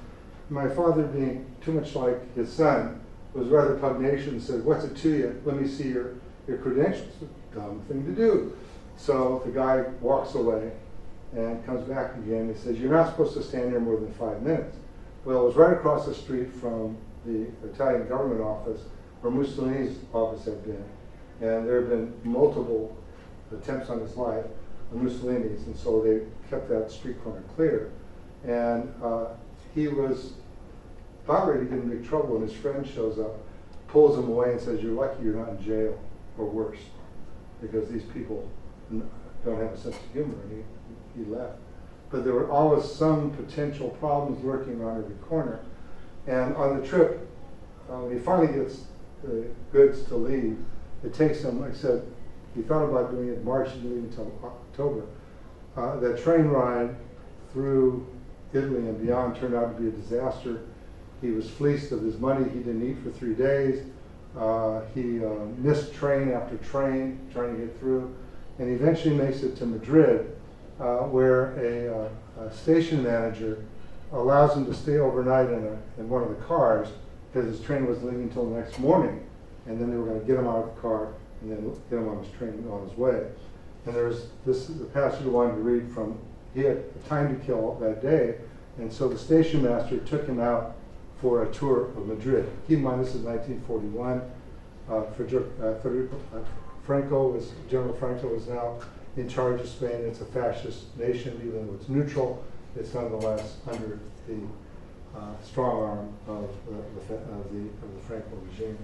B: My father, being too much like his son, was rather pugnacious and said, "What's it to you? Let me see your credentials." A dumb thing to do. So the guy walks away and comes back again and says, "You're not supposed to stand here more than 5 minutes." Well, it was right across the street from the Italian government office where Mussolini's office had been. And there had been multiple attempts on his life, Mussolini's, and so they kept that street corner clear. And he was about ready to get in big trouble, and his friend shows up, pulls him away and says, "You're lucky you're not in jail, or worse, because these people don't have a sense of humor," and he left. But there were always some potential problems lurking around every corner. And on the trip, when he finally gets the goods to leave, it takes him, like I said, he thought about doing it in March, he didn't leave until October. That train ride through Italy and beyond turned out to be a disaster. He was fleeced of his money. He didn't eat for 3 days. He missed train after train trying to get through, and eventually makes it to Madrid, where a station manager allows him to stay overnight in one of the cars because his train was leaving until the next morning, and then they were going to get him out of the car and then get him on his train on his way. And there's the passage I wanted to read from. He had time to kill that day, and so the station master took him out for a tour of Madrid. Keep in mind, this is 1941. General Franco was now in charge of Spain. It's a fascist nation, even though it's neutral. It's nonetheless under the strong arm of the Franco regime.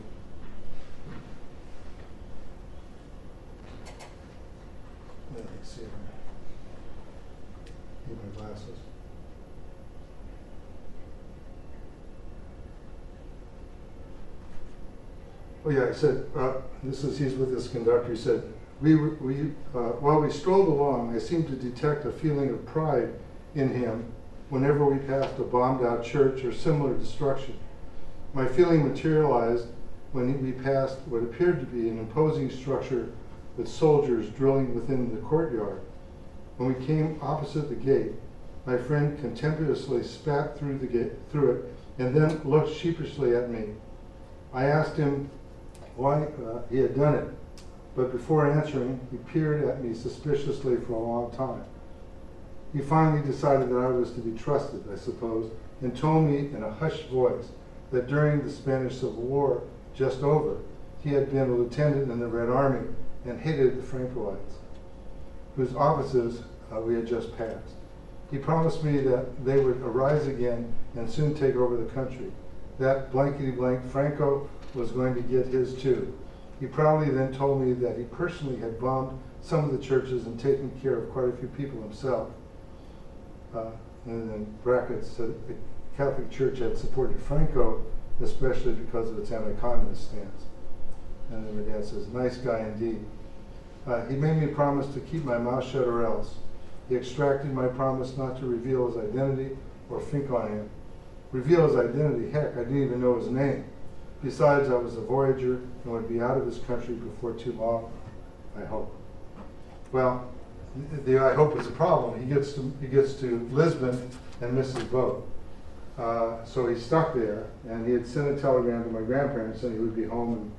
B: Let me see. Need my glasses. Oh yeah, I said, he's with this conductor. He said, while we strolled along, I seemed to detect a feeling of pride in him whenever we passed a bombed out church or similar destruction. My feeling materialized when we passed what appeared to be an imposing structure with soldiers drilling within the courtyard. When we came opposite the gate, my friend contemptuously spat through it and then looked sheepishly at me. I asked him why he had done it, but before answering, he peered at me suspiciously for a long time. He finally decided that I was to be trusted, I suppose, and told me in a hushed voice that during the Spanish Civil War, just over, he had been a lieutenant in the Red Army and hated the Francoites, whose offices we had just passed. He promised me that they would arise again and soon take over the country. That blankety blank Franco was going to get his too. He proudly then told me that he personally had bombed some of the churches and taken care of quite a few people himself. And then brackets said the Catholic Church had supported Franco, especially because of its anti-communist stance. And then my dad says, "Nice guy indeed." He made me promise to keep my mouth shut or else. He extracted my promise not to reveal his identity or think on him. Reveal his identity? Heck, I didn't even know his name. Besides, I was a voyager and would be out of his country before too long, I hope. Well, the I hope is a problem. He gets to Lisbon and misses his boat. So he's stuck there, and he had sent a telegram to my grandparents saying he would be home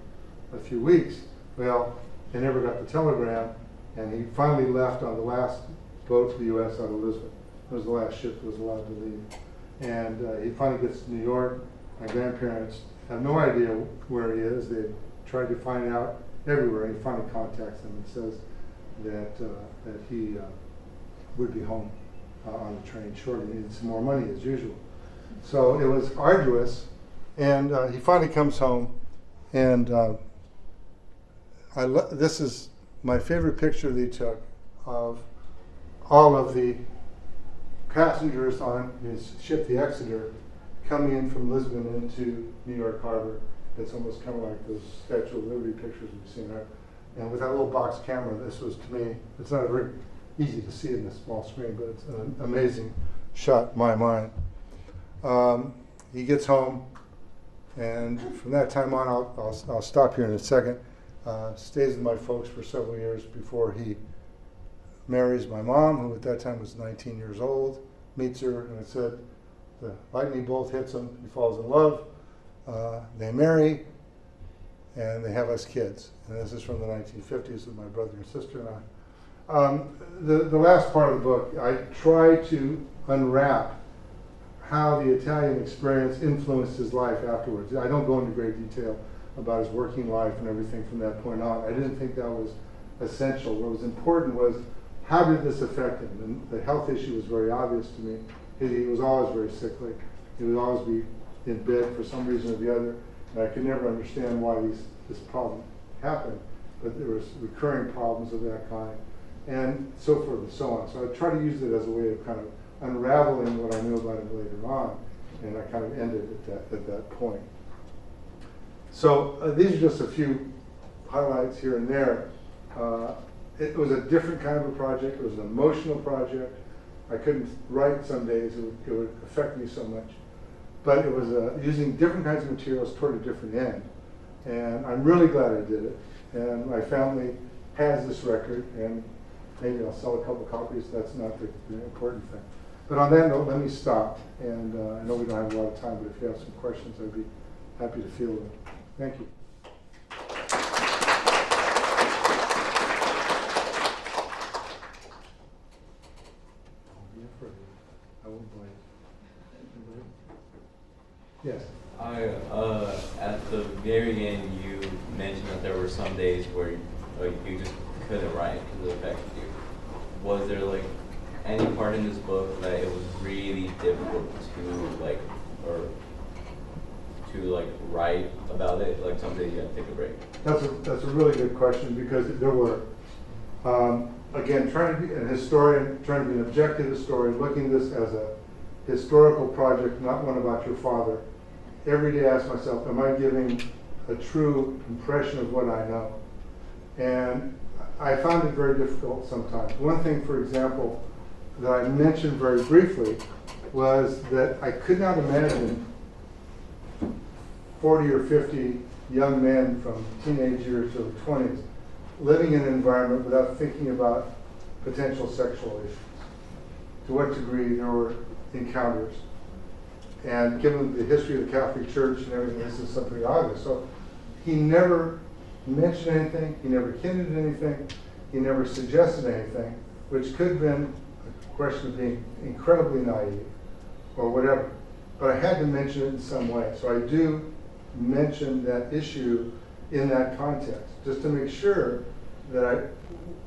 B: in a few weeks. Well, they never got the telegram, and he finally left on the last boat to the U.S. out of Lisbon. It was the last ship that was allowed to leave. And he finally gets to New York. My grandparents have no idea where he is. They tried to find out everywhere, and he finally contacts them and says that he would be home on the train shortly. He needed some more money as usual. So it was arduous, and he finally comes home, and this is my favorite picture that he took of all of the passengers on his ship, the Exeter, coming in from Lisbon into New York Harbor. It's almost kind of like those Statue of Liberty pictures we've seen there. And with that little box camera, this was, to me, it's not very easy to see in this small screen, but it's an amazing shot in my mind. He gets home, And from that time on, I'll stop here in a second. Stays with my folks for several years before he marries my mom, who at that time was 19 years old, meets her, and it said the lightning bolt hits him, he falls in love, they marry, and they have us kids. And this is from the 1950s with my brother and sister and I. The last part of the book, I try to unwrap how the Italian experience influenced his life afterwards. I don't go into great detail about his working life and everything from that point on. I didn't think that was essential. What was important was, how did this affect him? And the health issue was very obvious to me. He was always very sickly. He would always be in bed for some reason or the other. And I could never understand why this problem happened, but there was recurring problems of that kind, and so forth and so on. So I try to use it as a way of kind of unraveling what I knew about him later on, and I kind of ended at that point. So these are just a few highlights here and there. It was a different kind of a project. It was an emotional project. I couldn't write some days. It would affect me so much. But it was using different kinds of materials toward a different end. And I'm really glad I did it. And my family has this record, and maybe I'll sell a couple copies. That's not the important thing. But on that note, let me stop. And I know we don't have a lot of time, but if you have some questions, I'd be happy to field them. Thank you. I won't blame. Yes.
C: At the very end, you mentioned that there were some days where you just couldn't write because it affected you. Was there like any part in this book that it was really difficult to write about it? Like some days you had to take a break.
B: That's a really good question, because there were. Again, trying to be an historian, trying to be an objective historian, looking at this as a historical project, not one about your father. Every day I ask myself, am I giving a true impression of what I know? And I found it very difficult sometimes. One thing, for example, that I mentioned very briefly was that I could not imagine 40 or 50 young men from teenage years to the 20s living in an environment without thinking about potential sexual issues. To what degree there were encounters. And given the history of the Catholic Church and everything, this is something obvious. So he never mentioned anything, he never hinted at anything, he never suggested anything, which could have been a question of being incredibly naive or whatever. But I had to mention it in some way. So I do mention that issue in that context, just to make sure that I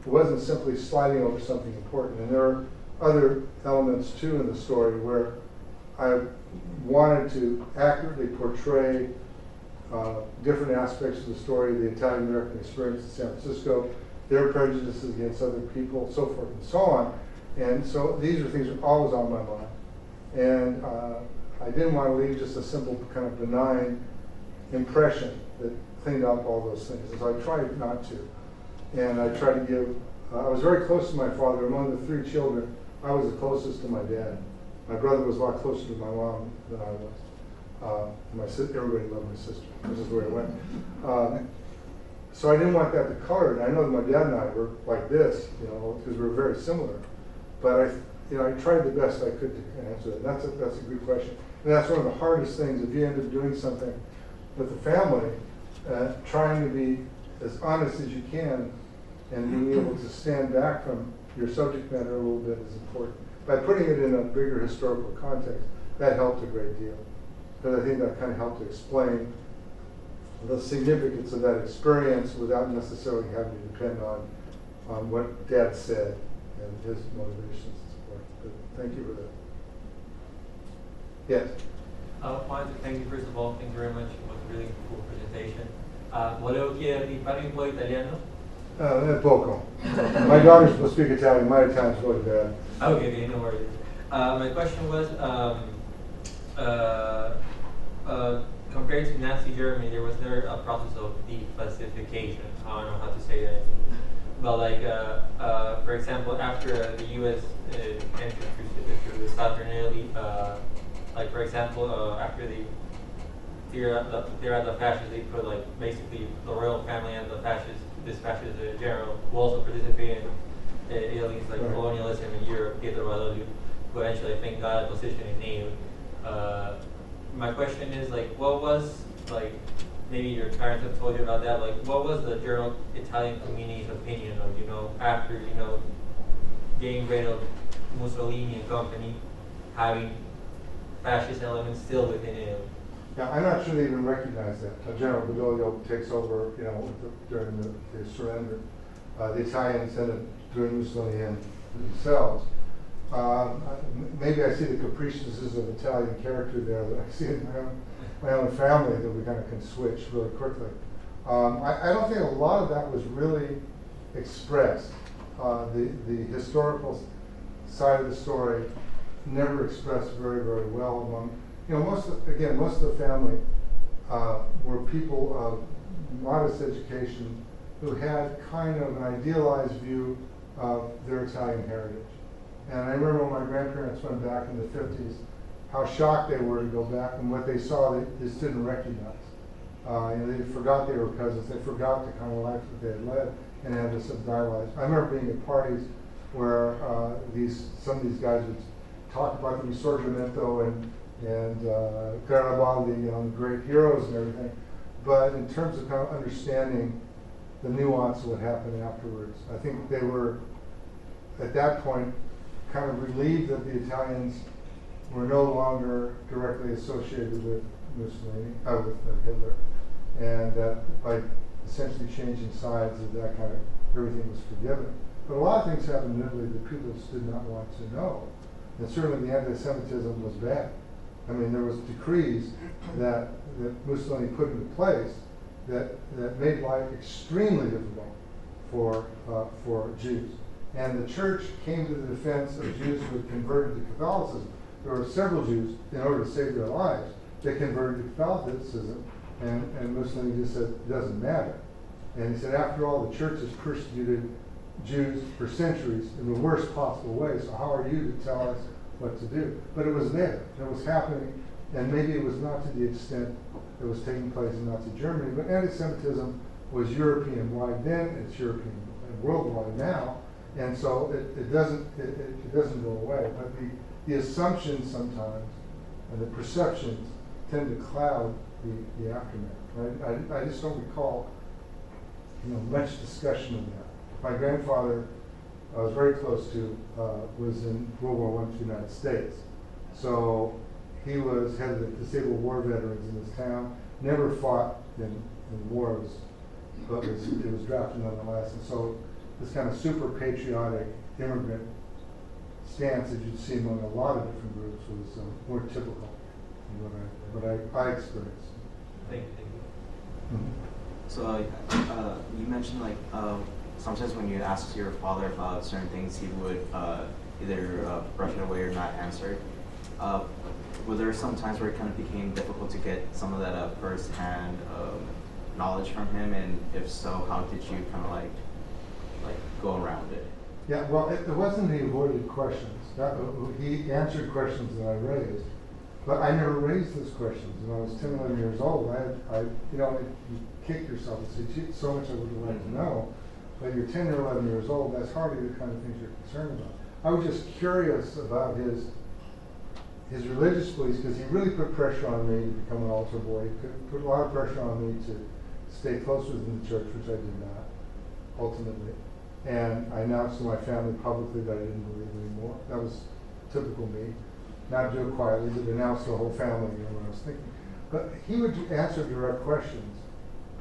B: wasn't simply sliding over something important. And there are other elements too in the story where I wanted to accurately portray different aspects of the story, the Italian-American experience in San Francisco, their prejudices against other people, so forth and so on. And so these are things that are always on my mind. And I didn't want to leave just a simple kind of benign impression that cleaned up all those things. And so I tried not to. And I tried to give, I was very close to my father. Among the three children, I was the closest to my dad. My brother was a lot closer to my mom than I was. Everybody loved my sister. This is the way it went. So I didn't want that to color it. I know that my dad and I were like this, because we were very similar. But I tried the best I could to answer that. That's a good question. And that's one of the hardest things. If you end up doing something with the family, trying to be as honest as you can and being able to stand back from your subject matter a little bit is important. By putting it in a bigger historical context, that helped a great deal. Because I think that kind of helped to explain the significance of that experience without necessarily having to depend on what Dad said and his motivations and support. But thank you for that. Yes?
D: I wanted to thank you, first of all. Thank you very much. It was a really cool presentation. Volevo chiederti, parli un po' italiano?
B: Poco. My daughters will speak Italian. My Italian's really bad.
D: Okay, no worries. My question was, compared to Nazi Germany, there was never a process of declassification. I don't know how to say that in English. But for example, after the U.S. Entered through the southern Italy, for example, after the theory of the fascists, they put like basically the royal family and the fascists, this fascist general, who also participated in Italy's like colonialism in Europe, Pietro Vallelio, who eventually I think got a position in NATO. My question is like, what was like, maybe your parents have told you about that, like what was the general Italian community's opinion of, after, getting rid of Mussolini and company, having fascist elements still within Italy?
B: Yeah, I'm not sure they even recognize that. General Badoglio takes over, during the surrender. The Italians ended up doing Mussolini and themselves. Maybe I see the capriciousness of Italian character there that I see in my own family, that we kind of can switch really quickly. I don't think a lot of that was really expressed. The historical side of the story never expressed very, very well among, most of the family were people of modest education who had kind of an idealized view of their Italian heritage. And I remember when my grandparents went back in the 50s, how shocked they were to go back, and what they saw they just didn't recognize. They forgot they were cousins. They forgot the kind of life that they had led and had this idealized. I remember being at parties where some of these guys would talk about the Risorgimento and Garibaldi, the great heroes and everything. But in terms of kind of understanding the nuance of what happened afterwards, I think they were, at that point, kind of relieved that the Italians were no longer directly associated with Mussolini, with Hitler, and that by essentially changing sides, that kind of everything was forgiven. But a lot of things happened in Italy that people just did not want to know, and certainly the anti-Semitism was bad. I mean, there was decrees that Mussolini put into place that made life extremely difficult for Jews. And the church came to the defense of Jews who had converted to Catholicism. There were several Jews, in order to save their lives, they converted to Catholicism, and Mussolini just said, it doesn't matter. And he said, after all, the church has persecuted Jews for centuries in the worst possible way, so how are you to tell us what to do? But it was there, it was happening, and maybe it was not to the extent that was taking place in Nazi Germany, but anti-Semitism was European-wide then, it's European and worldwide now, and so it doesn't go away. But the assumptions sometimes and the perceptions tend to cloud the aftermath. Right? I just don't recall much discussion of that. My grandfather, I was very close to, was in World War I in the United States. So he was head of the disabled war veterans in this town, never fought in war, but it was drafted nonetheless. And so this kind of super patriotic immigrant stance that you'd see among a lot of different groups was more typical than what I experienced.
D: Thank you.
B: Mm-hmm.
E: So you mentioned sometimes when you ask your father about certain things, he would either brush it away or not answer it. Were there some times where it kind of became difficult to get some of that first-hand knowledge from him? And if so, how did you kind of like go around it?
B: Yeah, well, it wasn't he avoided questions. He answered questions that I raised, but I never raised those questions. When I was 10, 11 years old, you kick yourself and say, gee, so much I would like to know. But you're 10 or 11 years old, that's hardly the kind of things you're concerned about. I was just curious about his religious beliefs, because he really put pressure on me to become an altar boy. He put a lot of pressure on me to stay close within the church, which I did not, ultimately. And I announced to my family publicly that I didn't believe anymore. That was typical me. Not do it quietly, but announce to the whole family what I was thinking. But he would answer direct questions,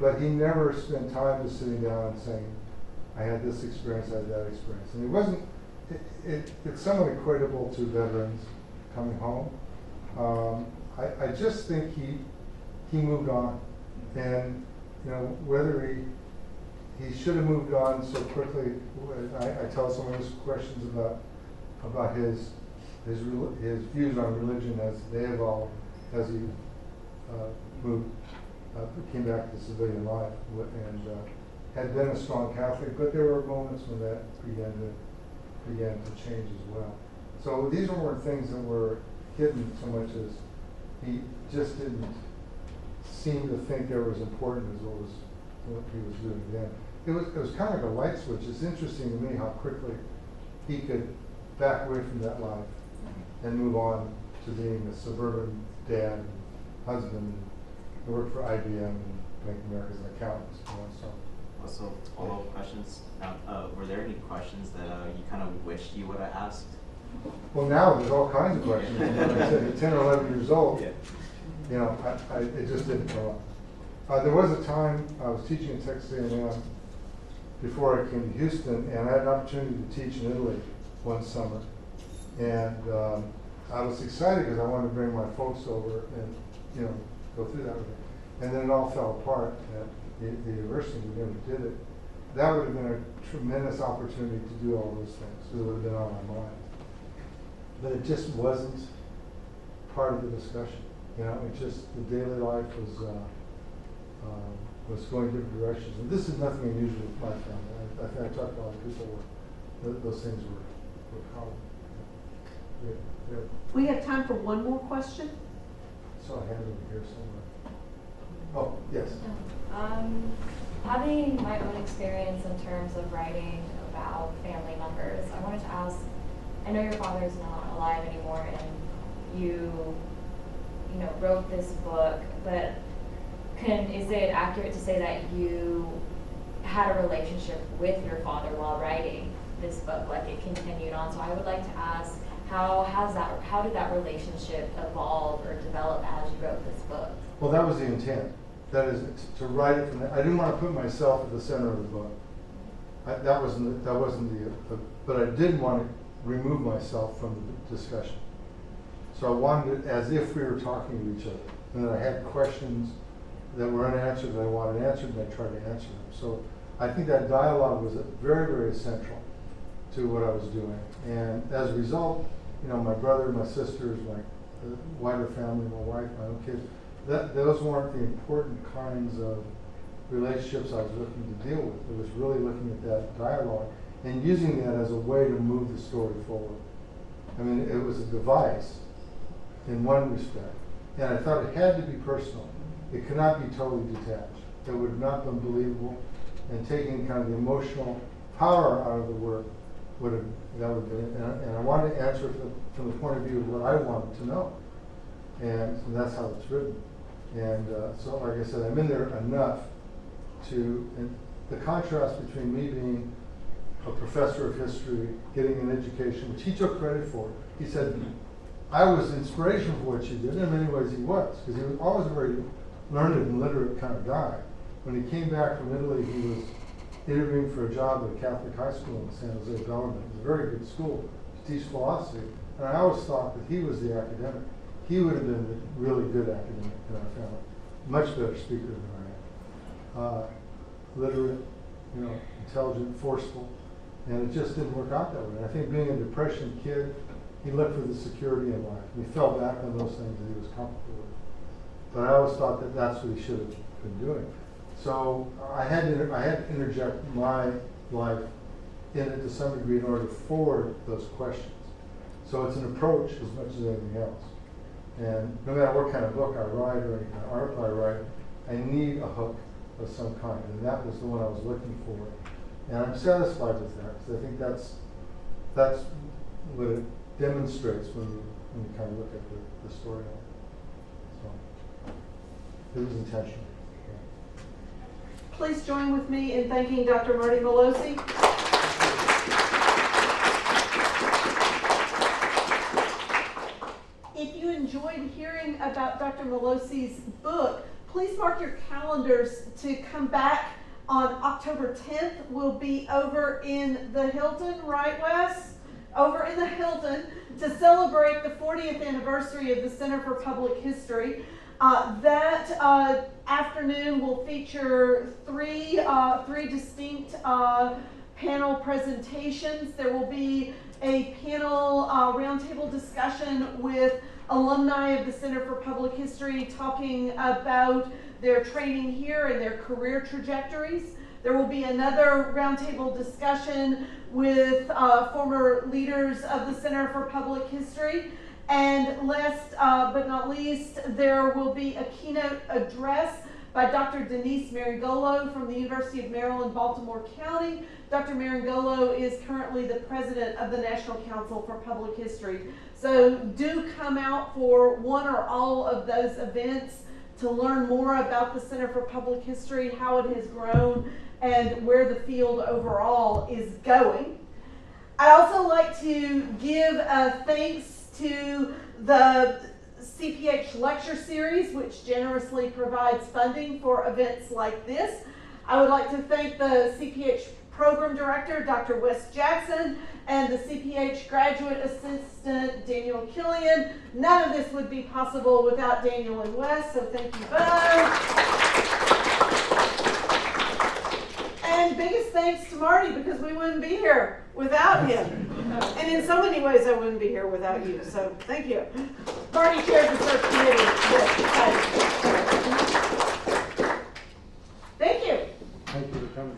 B: but he never spent time just sitting down and saying, I had this experience, I had that experience. And it wasn't, it's somewhat equatable to veterans coming home. I just think he moved on. And whether he should have moved on so quickly, I tell some of his questions about his views on religion as they evolved as he came back to civilian life, and had been a strong Catholic, but there were moments when that began to change as well. So these weren't things that were hidden so much as he just didn't seemed to think they were as important as what he was doing then. It was kind of like a light switch. It's interesting to me how quickly he could back away from that life and move on to being a suburban dad and husband and work for IBM and Bank of America as an accountant. So.
E: Also, follow-up questions. Were there any questions that you kind of wished you would have asked?
B: Well, now there's all kinds of questions. Like I said, at 10 or 11 years old,
E: Yeah.
B: you know, it just didn't come up. There was a time I was teaching at Texas A&M before I came to Houston, and I had an opportunity to teach in Italy one summer. And I was excited because I wanted to bring my folks over and, you know, go through that with them. And then it all fell apart at the university. We never did it. That would have been a tremendous opportunity to do all those things. It would have been on my mind. But it just wasn't part of the discussion. You know, it just, the daily life was going different directions. And this is nothing unusual with my family. I think I talked to a lot of people where those things were common. Yeah.
A: We have time for one more question.
B: So I had it over here somewhere. Oh, yes.
F: Having my own experience in terms of writing about family members, I wanted to ask, I know your father's not alive anymore and you wrote this book, but is it accurate to say that you had a relationship with your father while writing this book, like it continued on? So I would like to ask, how did that relationship evolve or develop as you wrote this book?
B: Well, that was the intent. That is to write it from the, I didn't want to put myself at the center of the book. That wasn't the, but I did want to remove myself from the discussion. So I wanted it as if we were talking to each other, and that I had questions that were unanswered that I wanted answered, and I tried to answer them. So I think that dialogue was very, very essential to what I was doing. And as a result, you know, my brother, my sisters, my wider family, my wife, my own kids, those weren't the important kinds of relationships I was looking to deal with. It was really looking at that dialogue and using that as a way to move the story forward. I mean, it was a device in one respect, and I thought it had to be personal. It could not be totally detached. It would have not been believable, and taking kind of the emotional power out of the work would have been, and I wanted to answer from the point of view of what I wanted to know, and that's how it's written. And so, like I said, I'm in there enough to, and the contrast between me being a professor of history, getting an education, which he took credit for. He said, I was inspiration for what you did. In many ways he was, because he was always a very learned and literate kind of guy. When he came back from Italy, he was interviewing for a job at a Catholic high school in San Jose Bellarmine. It was a very good school to teach philosophy. And I always thought that he was the academic. He would have been a really good academic in our family. Much better speaker than I am. Literate, you know, intelligent, forceful. And it just didn't work out that way. And I think being a Depression kid, he looked for the security in life. He fell back on those things that he was comfortable with. But I always thought that that's what he should have been doing. So I had to interject my life in it to some degree in order to forward those questions. So it's an approach as much as anything else. And no matter what kind of book I write or any kind of article I write, I need a hook of some kind. And that was the one I was looking for. And I'm satisfied with that, because I think that's what it demonstrates when you kind of look at the story. So it was intentional.
A: Please join with me in thanking Dr. Marty Melosi. If you enjoyed hearing about Dr. Melosi's book, please mark your calendars to come back on October 10th. We'll be over in the Hilton, right, Wes? Over in the Hilton to celebrate the 40th anniversary of the Center for Public History. That afternoon will feature three distinct panel presentations. There will be a panel roundtable discussion with alumni of the Center for Public History talking about their training here and their career trajectories. There will be another roundtable discussion with former leaders of the Center for Public History. And last but not least, there will be a keynote address by Dr. Denise Marangolo from the University of Maryland, Baltimore County. Dr. Marangolo is currently the president of the National Council for Public History. So do come out for one or all of those events to learn more about the Center for Public History, how it has grown, and where the field overall is going. I'd also like to give thanks to the CPH lecture series, which generously provides funding for events like this. I would like to thank the CPH program director, Dr. Wes Jackson, and the CPH graduate assistant, Daniel Killian. None of this would be possible without Daniel and Wes, so thank you both. And biggest thanks to Marty, because we wouldn't be here without him. And in so many ways, I wouldn't be here without you, so thank you. Marty chairs the search committee. Yes, thank you.
B: Thank you for coming.